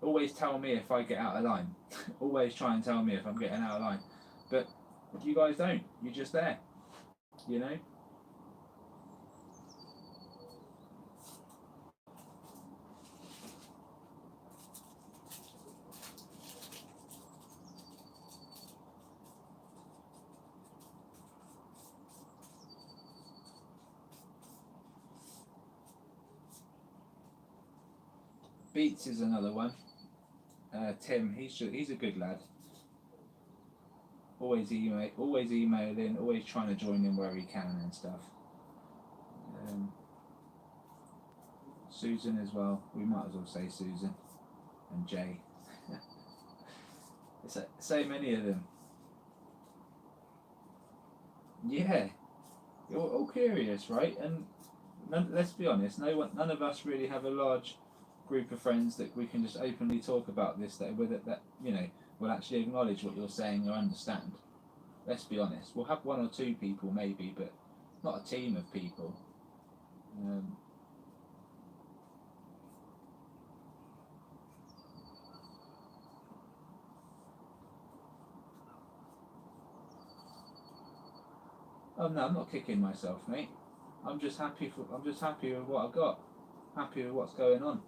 always tell me if I get out of line. Always try and tell me if I'm getting out of line. But you guys don't. You're just there. You know. Beats is another one. Tim, he's a good lad. Always emailing, always trying to join in where he can and stuff. Susan as well. We might as well say Susan and Jay. So many of them. Yeah, you're all curious, right? And let's be honest, none of us really have a large group of friends that we can just openly talk about this, that will actually acknowledge what you're saying or understand. Let's be honest. We'll have one or two people maybe, but not a team of people. Oh no, I'm not kicking myself, mate. I'm just happy with what I've got. Happy with what's going on.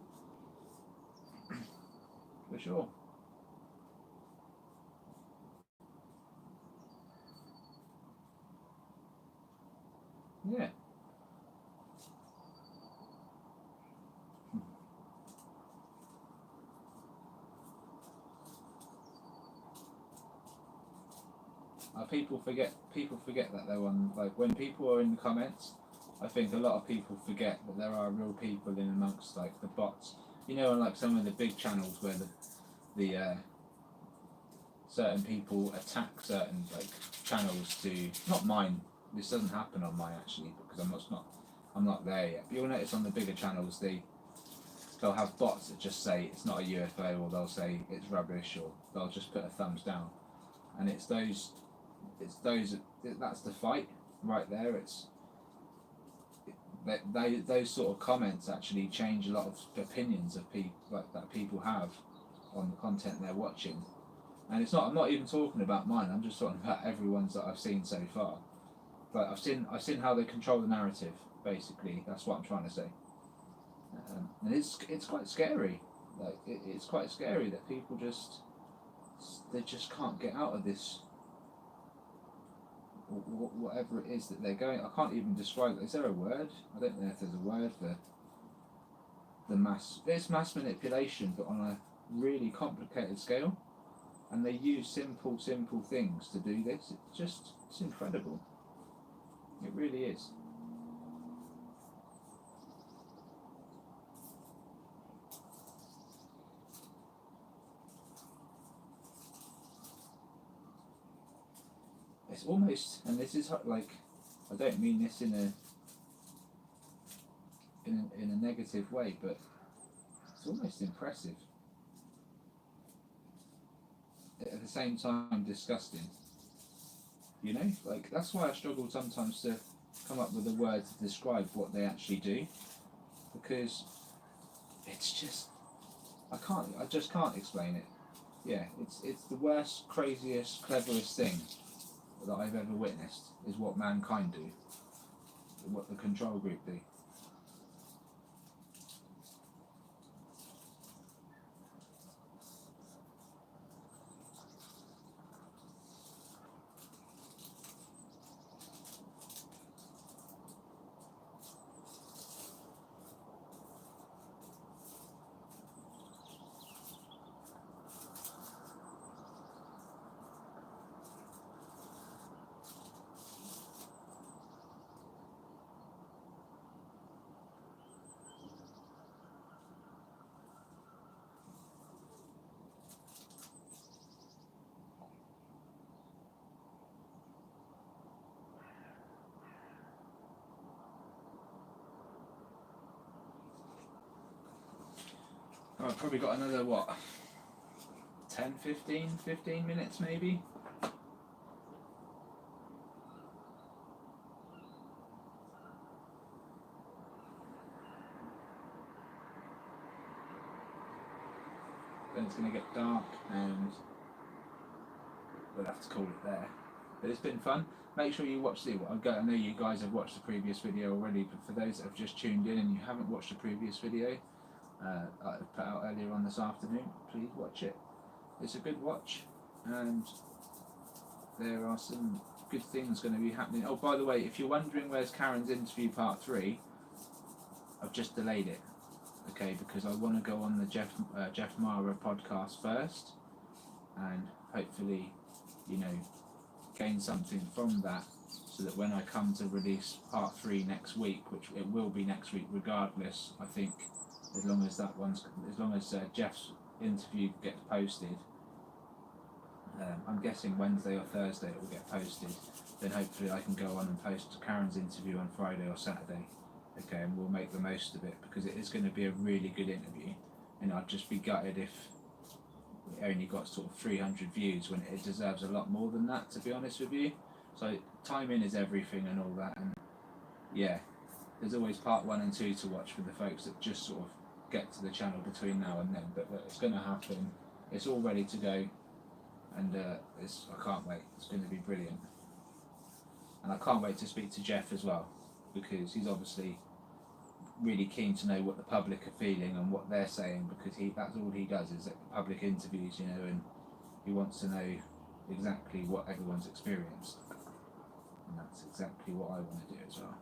For sure. Yeah. People forget that they're on, like, when people are in the comments. I think a lot of people forget that there are real people in amongst, like, the bots. On like some of the big channels where the certain people attack certain, like, channels to, not mine. This doesn't happen on mine actually, because I'm not there yet. But you'll notice on the bigger channels they'll have bots that just say it's not a UFO, or they'll say it's rubbish, or they'll just put a thumbs down. And it's those that's the fight right there. Those sort of comments actually change a lot of opinions of people, like, that people have on the content they're watching. And I'm not even talking about mine. I'm just talking about everyone's that I've seen so far. But I've seen how they control the narrative. Basically, that's what I'm trying to say. And it's quite scary. Like, it's quite scary that people just can't get out of this. Whatever it is that they're going, I can't even describe it. Is there a word? I don't know if there's a word for the mass. It's mass manipulation, but on a really complicated scale. And they use simple things to do this. It's incredible. It really is. It's almost, and this is like, I don't mean this in a negative way, but it's almost impressive. At the same time, disgusting. Like, that's why I struggle sometimes to come up with a word to describe what they actually do, because it's just, I just can't explain it. Yeah, it's the worst, craziest, cleverest thing that I've ever witnessed, is what mankind do, what the control group do. Oh, I've probably got another, what, 10, 15 minutes maybe? Then it's going to get dark and we'll have to call it there. But it's been fun. Make sure you watch I know you guys have watched the previous video already, but for those that have just tuned in and you haven't watched the previous video I put out earlier on this afternoon, please watch it. It's a good watch, and there are some good things going to be happening. Oh, by the way, if you're wondering where's Karen's interview part 3, I've just delayed it. okay, because I want to go on the Jeff Mara podcast first, and hopefully, you know, gain something from that, so that when I come to release part 3 next week, which it will be next week regardless, I think, as long as Jeff's interview gets posted, I'm guessing Wednesday or Thursday it will get posted, then hopefully I can go on and post Karen's interview on Friday or Saturday, okay, and we'll make the most of it, because it is going to be a really good interview, and I'd just be gutted if it only got sort of 300 views when it deserves a lot more than that, to be honest with you. So timing is everything and all that, and yeah, there's always part 1 and 2 to watch for the folks that just sort of get to the channel between now and then, but it's going to happen. It's all ready to go, and I can't wait. It's going to be brilliant, and I can't wait to speak to Jeff as well, because he's obviously really keen to know what the public are feeling and what they're saying, because that's all he does is public interviews, you know, and he wants to know exactly what everyone's experienced, and that's exactly what I want to do as well.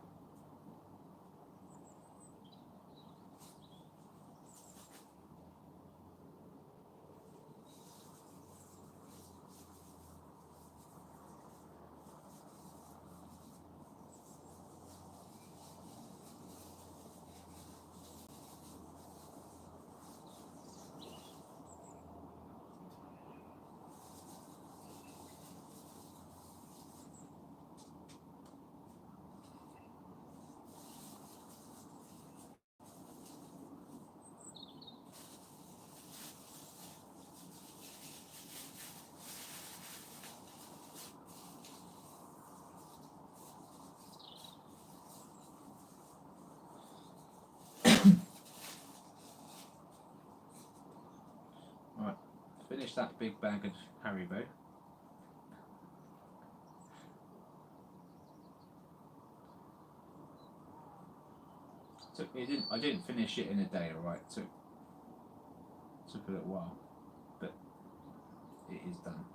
Alright, finish that big bag of Haribo. I didn't finish it in a day, alright, took a little while, but it is done.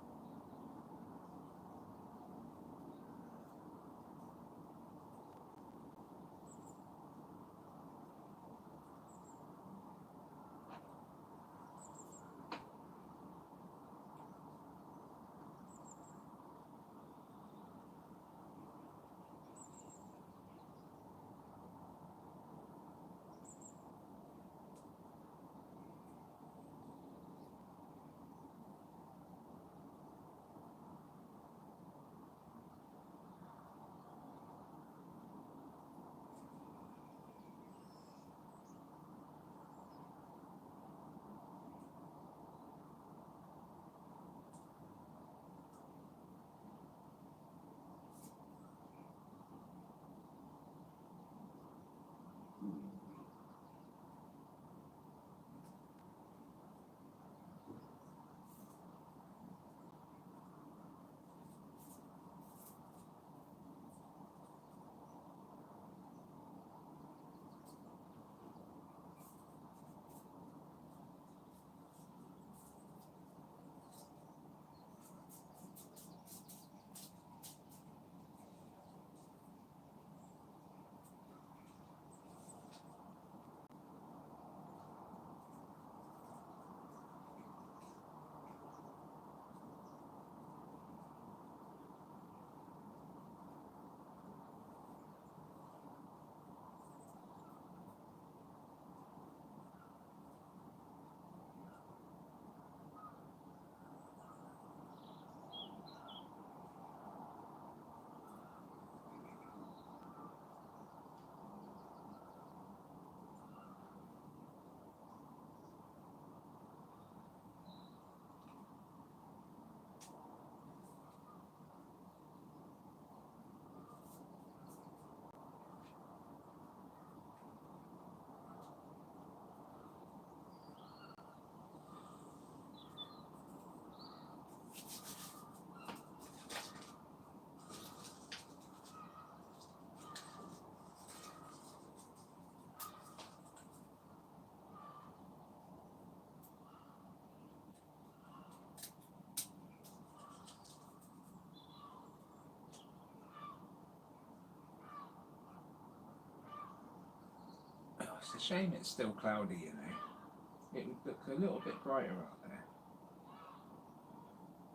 It's a shame it's still cloudy, you know. It would look a little bit brighter out there.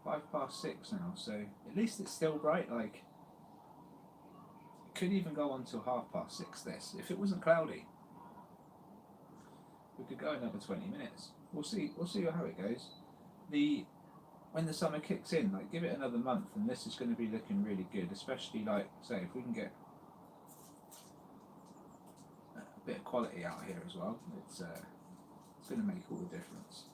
6:05 now, so at least it's still bright. Like, it could even go on till 6:30 this. If it wasn't cloudy, we could go another 20 minutes. We'll see how it goes. When the summer kicks in, like, give it another month and this is going to be looking really good, especially, like, say, if we can get a bit of quality out here as well, it's going to make all the difference.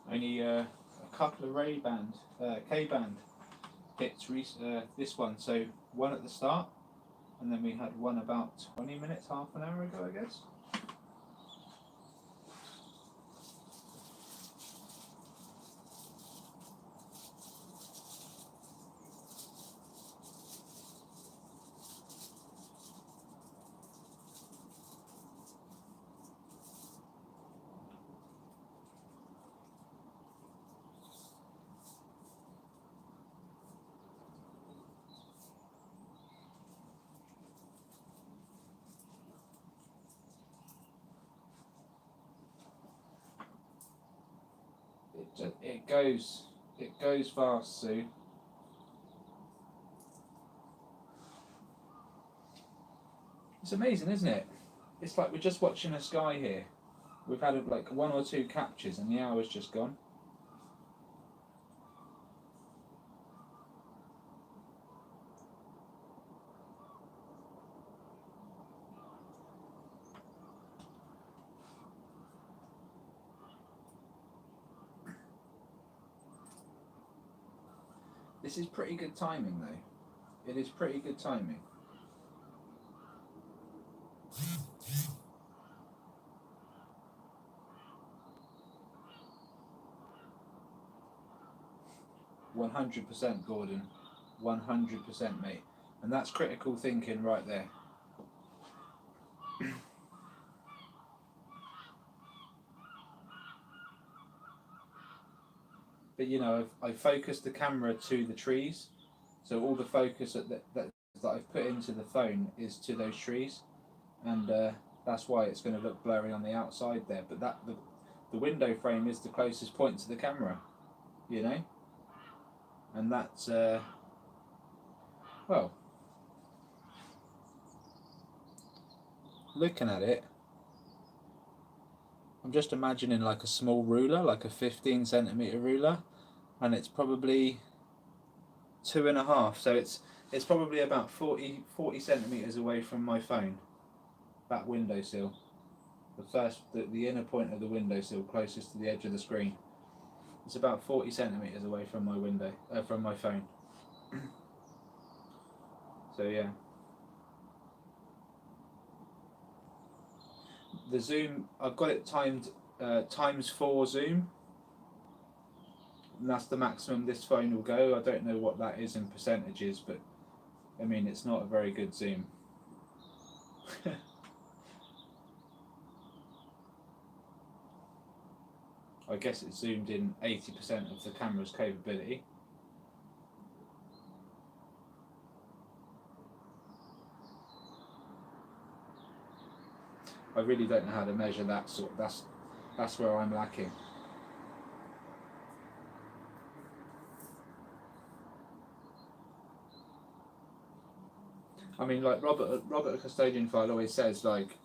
Only a couple of K-band hits this one, so one at the start, and then we had one about 20 minutes, half an hour ago, I guess. It goes fast, Sue. It's amazing, isn't it? It's like we're just watching a sky here. We've had like 1 or 2 captures and the hour's just gone. This is pretty good timing though. It is pretty good timing. %, Gordon. 100%, mate. And that's critical thinking right there. But you know, I focused the camera to the trees, so all the focus that I've put into the phone is to those trees, and that's why it's going to look blurry on the outside there. But the window frame is the closest point to the camera, you know, and that's well, looking at it, I'm just imagining like a small ruler, like a 15cm ruler, and it's probably 2.5, so it's probably about 40 centimeters away from my phone. That windowsill, the inner point of the windowsill, closest to the edge of the screen. It's about 40 centimeters away from my from my phone. So yeah. The zoom, I've got it timed ×4 zoom, and that's the maximum this phone will go. I don't know what that is in percentages, but I mean, it's not a very good zoom. I guess it zoomed in 80% of the camera's capability. I really don't know how to measure that sort. That's where I'm lacking. I mean, like Robert the Custodian File always says, like,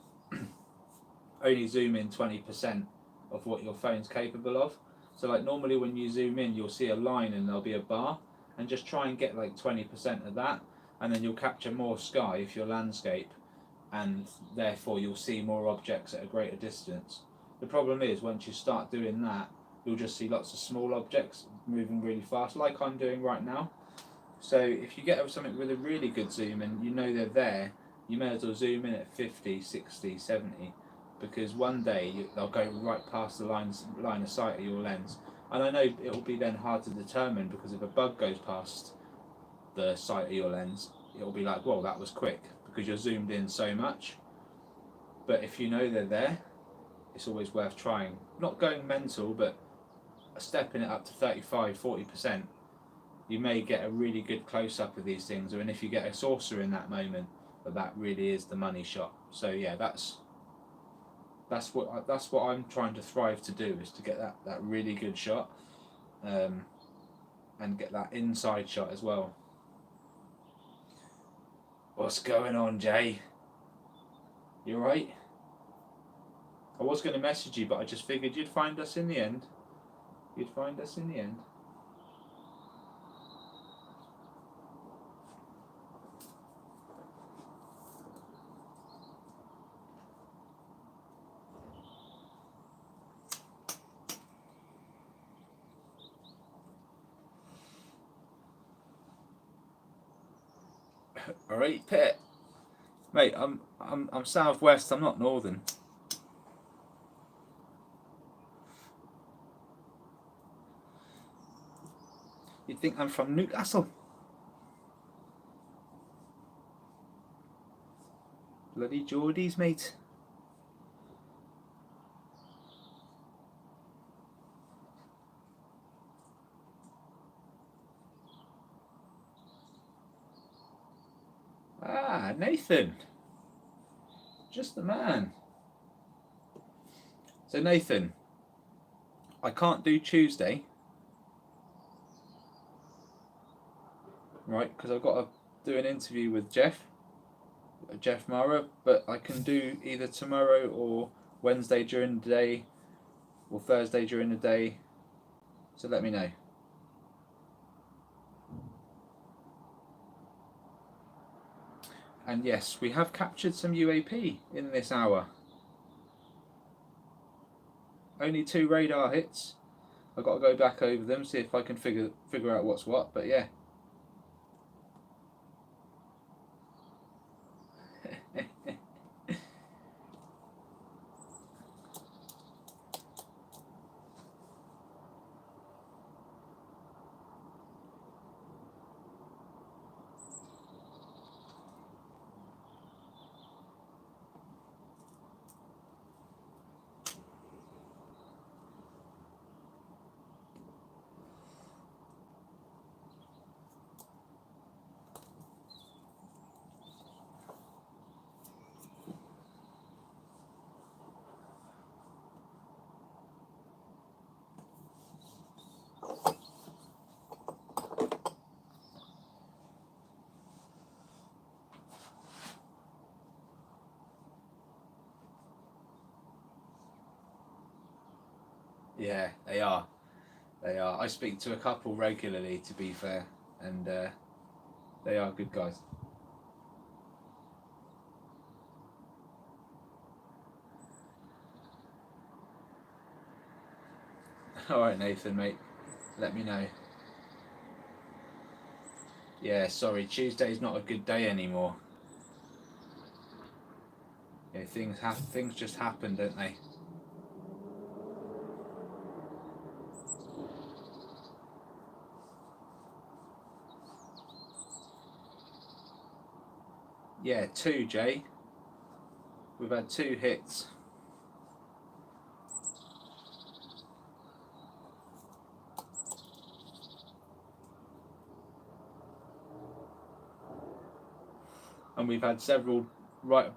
only zoom in 20% of what your phone's capable of. So like normally when you zoom in, you'll see a line and there'll be a bar, and just try and get like 20% of that, and then you'll capture more sky if you're landscape, and therefore you'll see more objects at a greater distance. The problem is once you start doing that, you'll just see lots of small objects moving really fast, like I'm doing right now. So if you get something with a really good zoom and you know they're there, you may as well zoom in at 50, 60, 70, because one day they'll go right past the line of sight of your lens. And I know it will be then hard to determine, because if a bug goes past the sight of your lens, it will be like, well, that was quick, because you're zoomed in so much. But if you know they're there, it's always worth trying. Not going mental, but stepping it up to 35, 40%. You may get a really good close-up of these things, and if you get a saucer in that moment, that really is the money shot. So yeah, that's what I'm trying to thrive to do, is to get that really good shot, and get that inside shot as well. What's going on, Jay? You alright? I was going to message you, but I just figured you'd find us in the end. You'd find us in the end. Alright, Pet. Mate, I'm southwest. I'm not northern. You'd think I'm from Newcastle. Bloody Geordies, mate. Ah, Nathan. Just the man. So Nathan, I can't do Tuesday, right? Because I've got to do an interview with Jeff Mara, but I can do either tomorrow or Wednesday during the day, or Thursday during the day. So let me know. And yes, we have captured some UAP in this hour. Only 2 radar hits. I've got to go back over them, see if I can figure out what's what, but yeah. Yeah, they are. They are. I speak to a couple regularly, to be fair, and they are good guys. Alright, Nathan, mate. Let me know. Yeah, sorry, Tuesday's not a good day anymore. Yeah, things just happen, don't they? Yeah, 2, Jay. We've had 2 hits. And we've had several right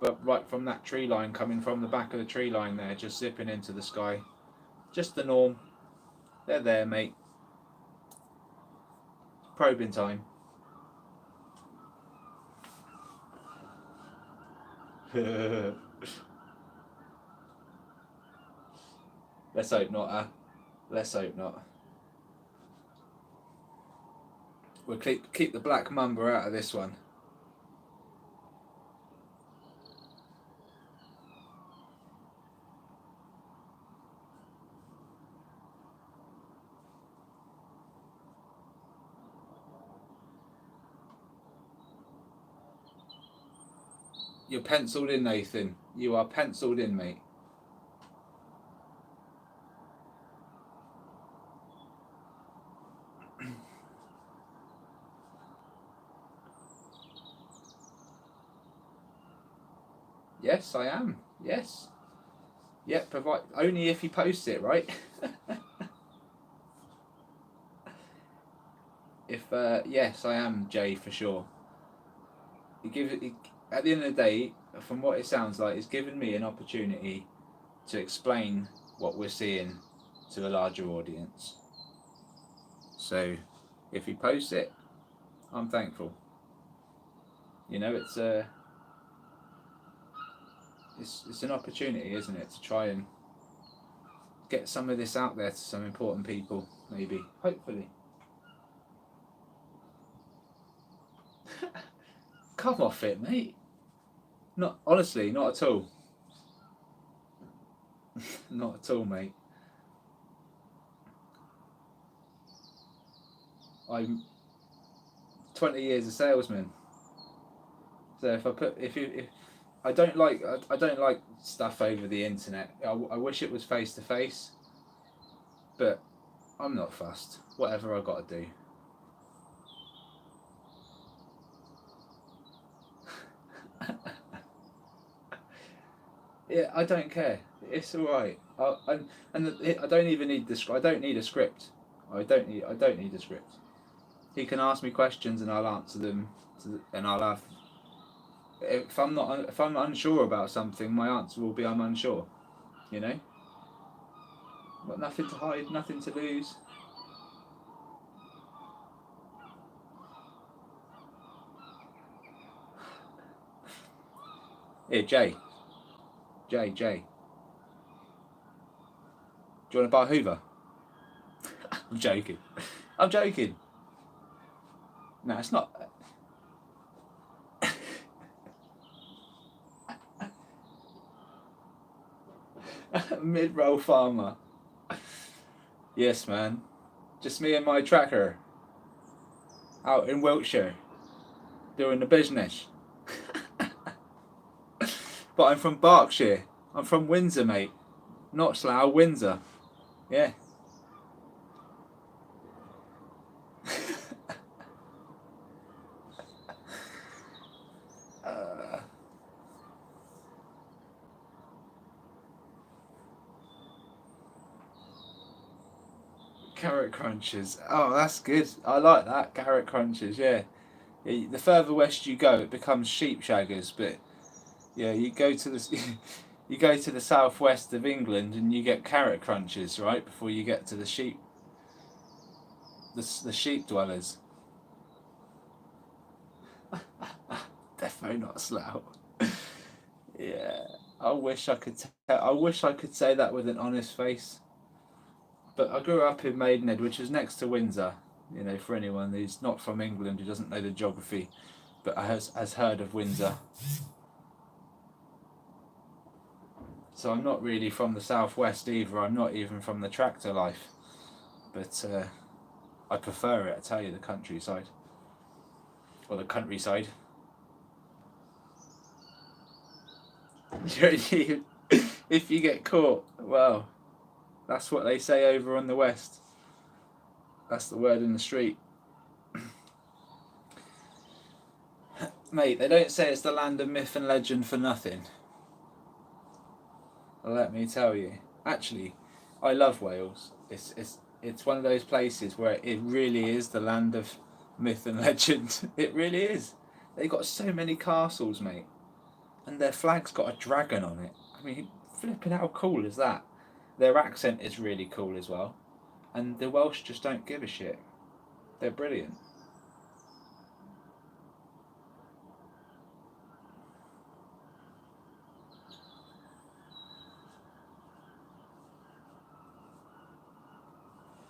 from that tree line, coming from the back of the tree line there, just zipping into the sky. Just the norm. They're there, mate. Probing time. Let's hope not, Let's hope not. We'll keep the black mamba out of this one. You're penciled in, Nathan. You are penciled in, mate. Yes, I am. Yes. Yeah, provide only if you post it, right? If yes, I am Jay for sure. At the end of the day, from what it sounds like, it's given me an opportunity to explain what we're seeing to a larger audience. So, if you post it, I'm thankful. You know, it's an opportunity, isn't it, to try and get some of this out there to some important people, maybe, hopefully. Come off it, mate. Not honestly, not at all. Not at all, mate. I'm 20 years a salesman. So if I don't like stuff over the internet. I wish it was face to face, but I'm not fussed. Whatever I got to do. Yeah, I don't care. It's all right. I don't even need the I don't need a script. I don't need a script. He can ask me questions and I'll answer them. And I'll have. If I'm unsure about something, my answer will be I'm unsure. You know. Got nothing to hide, nothing to lose. Here, Jay. Jay. Do you want to buy a Hoover? I'm joking. I'm joking. No, it's not. Mid-roll farmer. Yes, man. Just me and my tracker out in Wiltshire doing the business. But I'm from Berkshire. I'm from Windsor, mate. Not Slough, Windsor. Yeah. Carrot crunches. Oh, that's good. I like that. Carrot crunches, yeah. The further west you go, it becomes sheep shaggers, but yeah, you go to the you go to the southwest of England and you get carrot crunches, right? Before you get to the sheep the sheep dwellers. Definitely not Slough. Yeah. I wish I could say that with an honest face. But I grew up in Maidenhead, which is next to Windsor. You know, for anyone who's not from England who doesn't know the geography, but has heard of Windsor. So I'm not really from the southwest either. I'm not even from the tractor life, but I prefer it. I tell you, the countryside or the countryside. If you get caught, well, that's what they say over on the west. That's the word in the street. Mate, they don't say it's the land of myth and legend for nothing. Let me tell you. Actually, I love Wales. It's one of those places where it really is the land of myth and legend. It really is. They got so many castles, mate, and their flag's got a dragon on it. I mean, flipping how cool is that? Their accent is really cool as well, and the Welsh just don't give a shit. They're brilliant.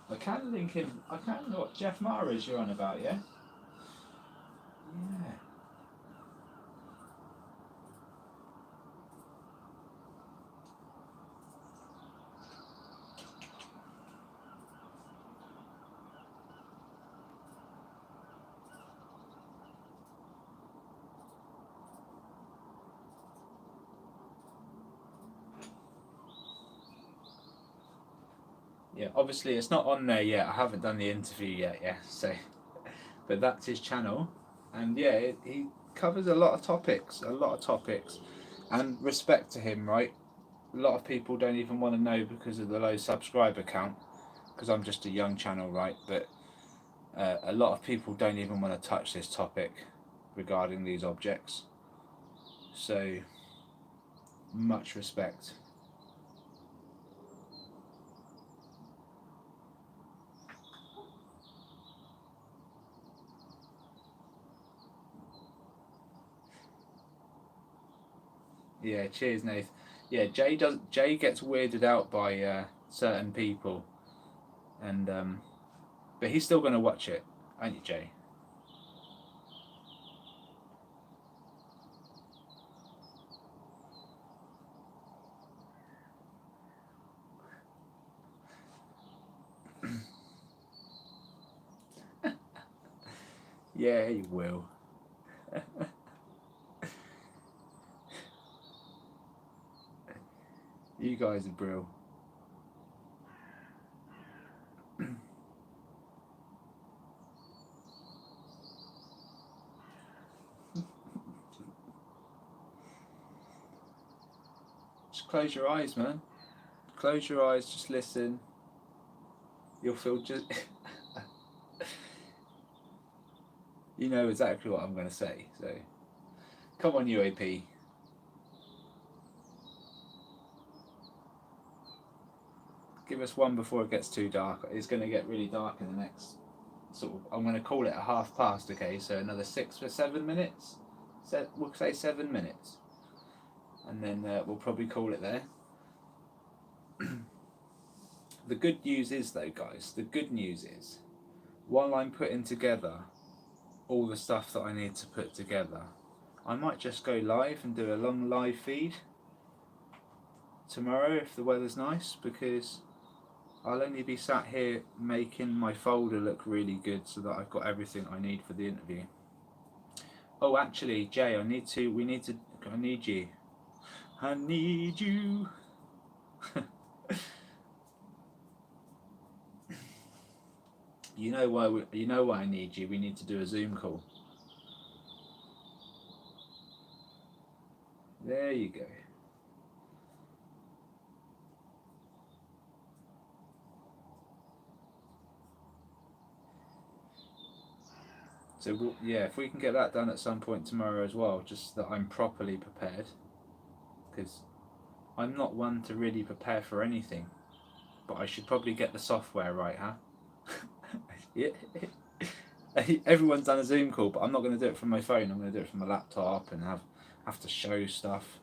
I can link him. I can know what Jeff Mara's you're on about, yeah? Yeah. Yeah, obviously it's not on there yet. I haven't done the interview yet. Yeah, so but that's his channel, and yeah, he covers a lot of topics, and respect to him, right? A lot of people don't even want to know because of the low subscriber count, because I'm just a young channel, right? But a lot of people don't even want to touch this topic regarding these objects. So much respect. Yeah, cheers, Nath. Yeah, Jay gets weirded out by certain people, and but he's still gonna watch it, aren't you, Jay? Yeah, he will. You guys are brill. Just close your eyes, man. Close your eyes, just listen. You'll feel just. You know exactly what I'm going to say. So, come on, UAP. Give us one before it gets too dark. It's going to get really dark in the next sort of. I'm going to call it a 1/2 past. Okay, so another 6 or 7 minutes. We'll say 7 minutes, and then we'll probably call it there. The good news is, though, guys. The good news is, while I'm putting together all the stuff that I need to put together, I might just go live and do a long live feed tomorrow if the weather's nice, because I'll only be sat here making my folder look really good so that I've got everything I need for the interview. Oh, actually, Jay, I need you. I need you. You know why I need you. We need to do a Zoom call. There you go. So yeah, if we can get that done at some point tomorrow as well, just that I'm properly prepared, because I'm not one to really prepare for anything, but I should probably get the software right, huh? Yeah. Everyone's done a Zoom call, but I'm not going to do it from my phone. I'm going to do it from my laptop and have to show stuff.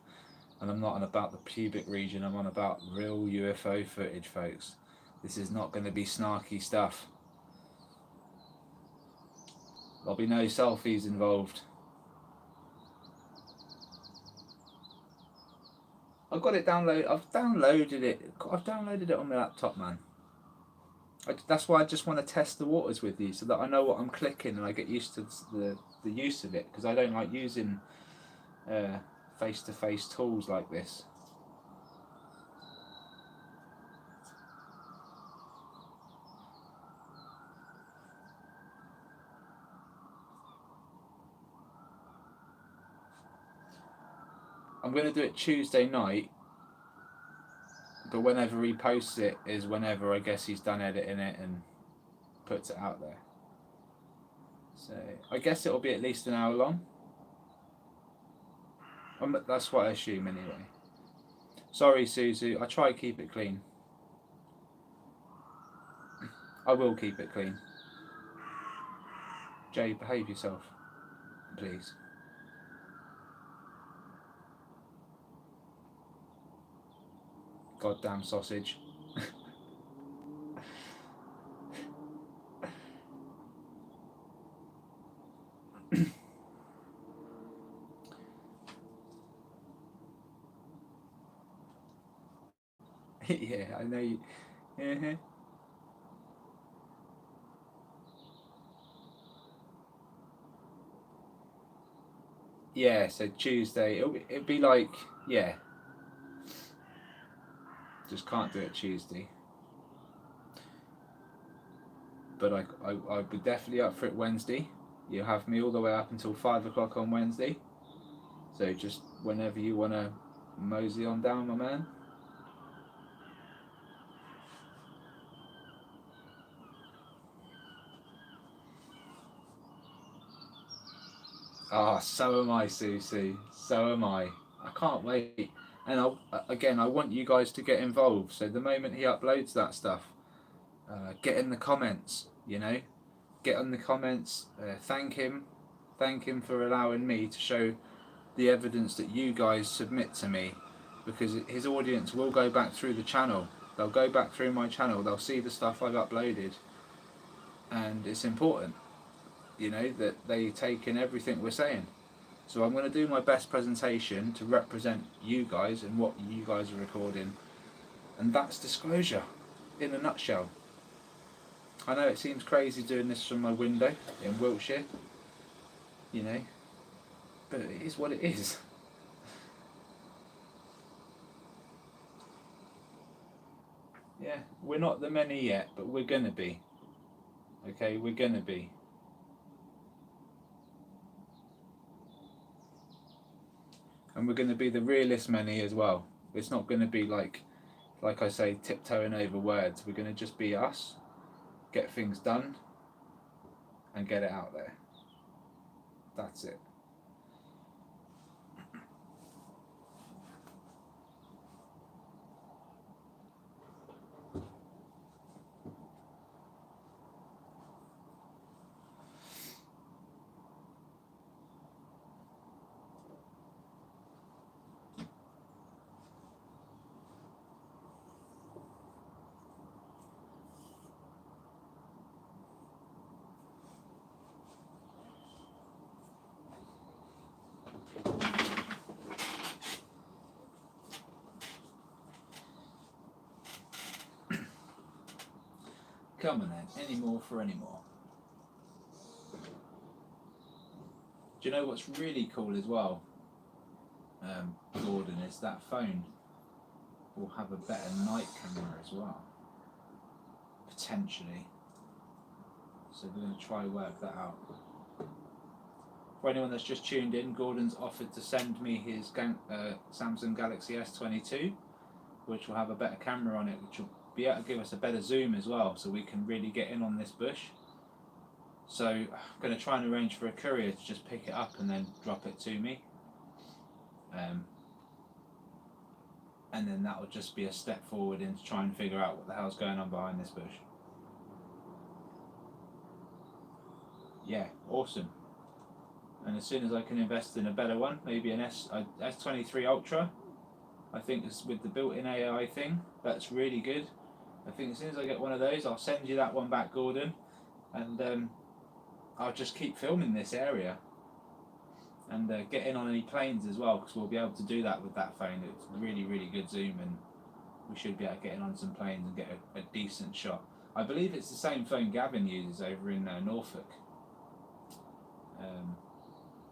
And I'm not on about the pubic region. I'm on about real UFO footage, folks. This is not going to be snarky stuff. There'll be no selfies involved. I've got it downloaded. I've downloaded it on my laptop, man. That's why I just want to test the waters with you, so that I know what I'm clicking and I get used to the use of it, because I don't like using face-to-face tools like this. I'm going to do it Tuesday night, but whenever he posts it is whenever I guess he's done editing it and puts it out there. So I guess it'll be at least an hour long. That's what I assume anyway. Sorry, Suzu. I try to keep it clean. I will keep it clean. Jay, behave yourself, please. Goddamn sausage. Yeah, I know you. Uh-huh. Yeah, so Tuesday. It'll be like, yeah. Just can't do it Tuesday. but I'd be definitely up for it Wednesday. You have me all the way up until 5 o'clock on Wednesday. So just whenever you want to mosey on down, my man. Ah, so am I, Susie. So am I. I can't wait. And I want you guys to get involved. So the moment he uploads that stuff, get in the comments. You know, get in the comments. Thank him for allowing me to show the evidence that you guys submit to me, because his audience will go back through the channel. They'll go back through my channel. They'll see the stuff I've uploaded, and it's important, you know, that they take in everything we're saying. So I'm going to do my best presentation to represent you guys and what you guys are recording, and that's disclosure in a nutshell. I know it seems crazy doing this from my window in Wiltshire, you know, but it is what it is. Yeah, we're not the many yet, but we're gonna be. Okay, we're gonna be. And we're gonna be the realest many as well. It's not gonna be like I say, tiptoeing over words. We're gonna just be us, get things done, and get it out there. That's it. Come on then, any more for any more. Do you know what's really cool as well, Gordon, is that phone will have a better night camera as well, potentially. So we're going to try work that out. For anyone that's just tuned in, Gordon's offered to send me his Samsung Galaxy S22, which will have a better camera on it, which will be able to give us a better zoom as well, so we can really get in on this bush. So I'm going to try and arrange for a courier to just pick it up and then drop it to me. And then that will just be a step forward into trying to figure out what the hell's going on behind this bush. Yeah, awesome. And as soon as I can invest in a better one, maybe an S23 Ultra, I think it's with the built-in AI thing, that's really good. I think as soon as I get one of those, I'll send you that one back, Gordon, and I'll just keep filming this area and get in on any planes as well, because we'll be able to do that with that phone. It's really, really good zoom, and we should be able to get in on some planes and get a decent shot. I believe it's the same phone Gavin uses over in Norfolk.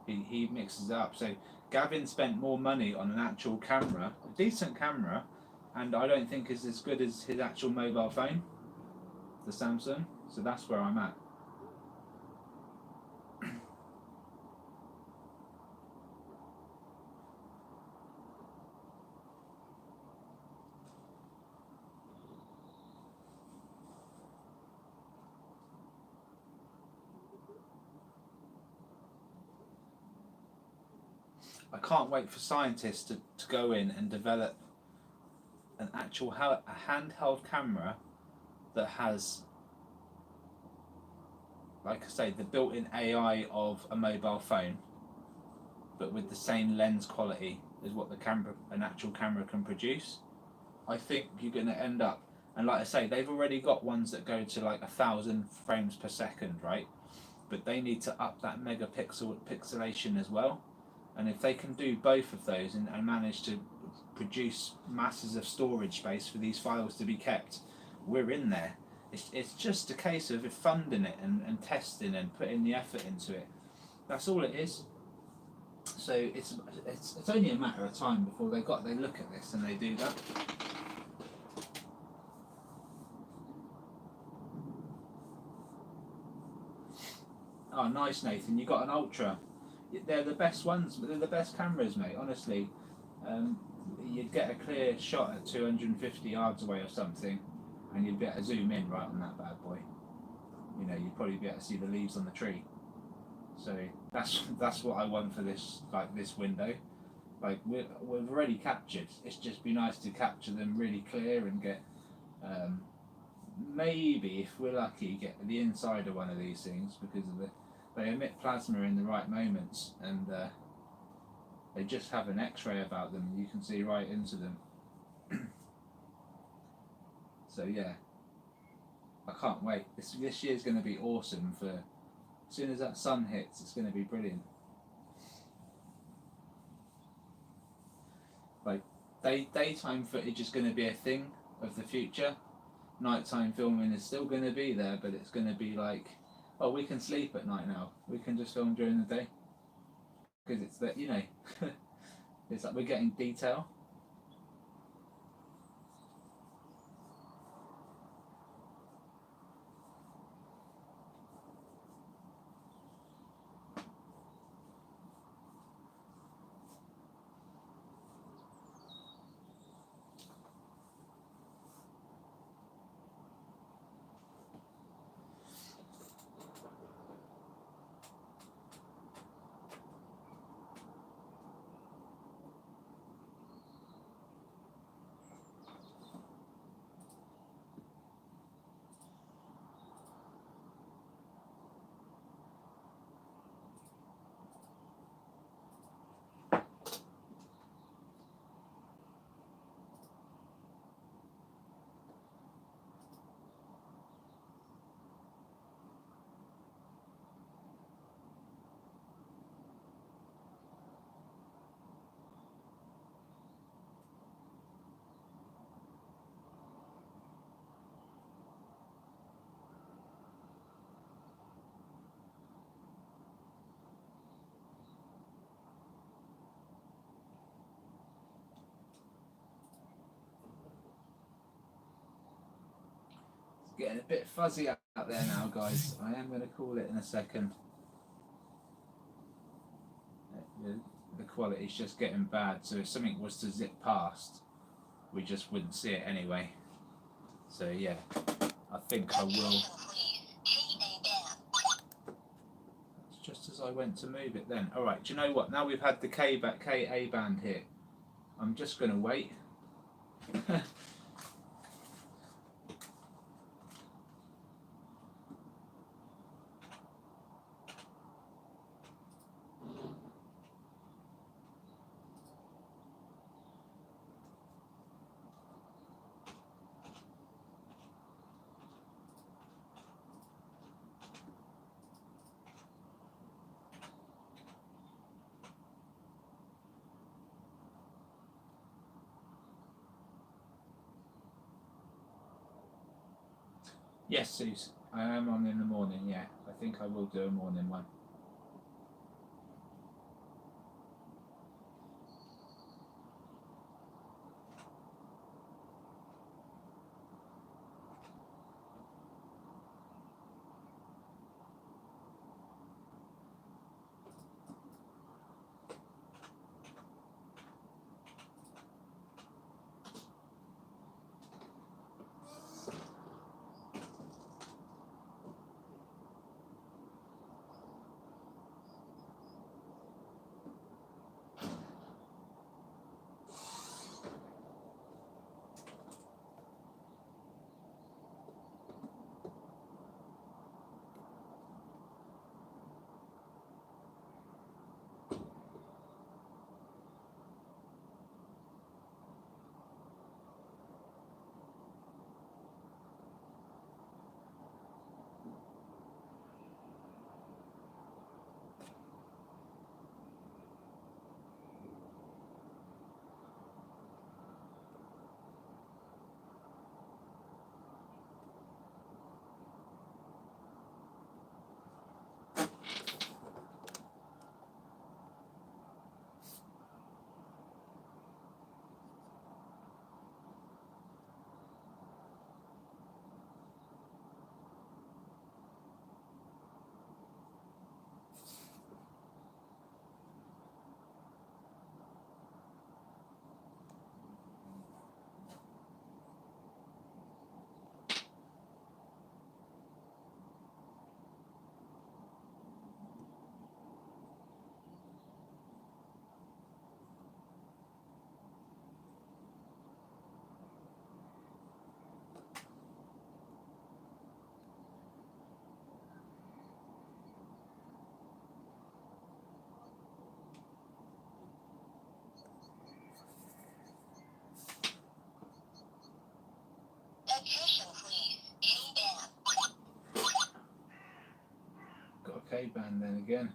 He mixes it up. So Gavin spent more money on an actual camera, a decent camera, and I don't think is as good as his actual mobile phone, the Samsung. So that's where I'm at. I can't wait for scientists to go in and develop an actual a handheld camera that has, like I say, the built-in AI of a mobile phone, but with the same lens quality as what an actual camera can produce. I think you're going to end up, and like I say, they've already got ones that go to like 1,000 frames per second, right? But they need to up that pixelation as well. And if they can do both of those and manage to produce masses of storage space for these files to be kept, we're in there. It's just a case of funding it and testing and putting the effort into it. That's all it is. So it's only a matter of time before they look at this and they do that. Oh, nice, Nathan. You got an ultra. They're the best ones. They're the best cameras, mate. Honestly, um, you'd get a clear shot at 250 yards away or something, and you'd be able to zoom in right on that bad boy. You know, you'd probably be able to see the leaves on the tree. So that's what I want for this, like, this window. Like, we've already captured. It's just be nice to capture them really clear and get, maybe if we're lucky, get the inside of one of these things, because of they emit plasma in the right moments, and they just have an X-ray about them. You can see right into them. So yeah, I can't wait. This year's going to be awesome. For as soon as that sun hits, it's going to be brilliant. Like, daytime footage is going to be a thing of the future. Nighttime filming is still going to be there, but it's going to be like, oh, we can sleep at night now. We can just film during the day, because it's that, you know, it's like we're getting detail. Getting a bit fuzzy out there now, guys. I am going to call it in a second. The quality's just getting bad, so if something was to zip past, we just wouldn't see it anyway. So yeah, I think I will. That's just as I went to move it then. Alright, do you know what? Now we've had the KA band hit, I'm just going to wait. Yes, Suze, I am on in the morning, yeah. I think I will do a morning one. K-band then again.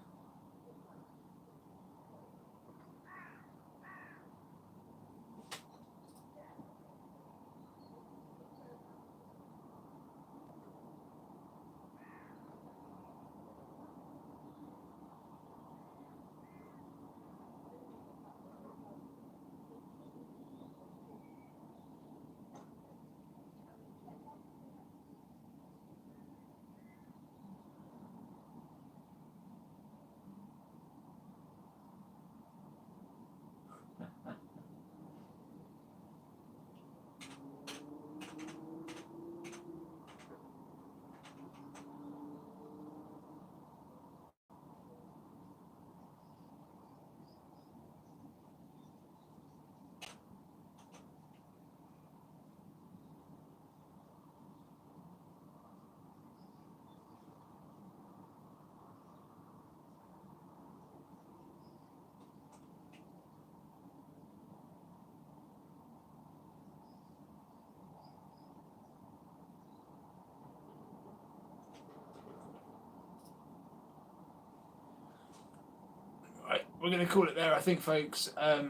Right, we're going to call it there, I think, folks. I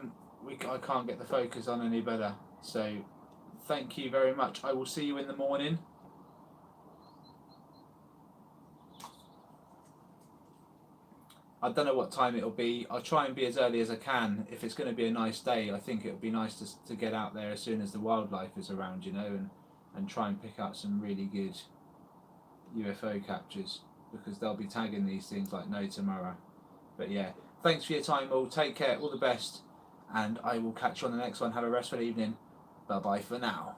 can't get the focus on any better. So, thank you very much. I will see you in the morning. I don't know what time it'll be. I'll try and be as early as I can. If it's going to be a nice day, I think it would be nice to get out there as soon as the wildlife is around, you know, and try and pick out some really good UFO captures, because they'll be tagging these things like no tomorrow. But yeah, thanks for your time all. Take care, all the best, and I will catch you on the next one. Have a restful evening. Bye bye for now.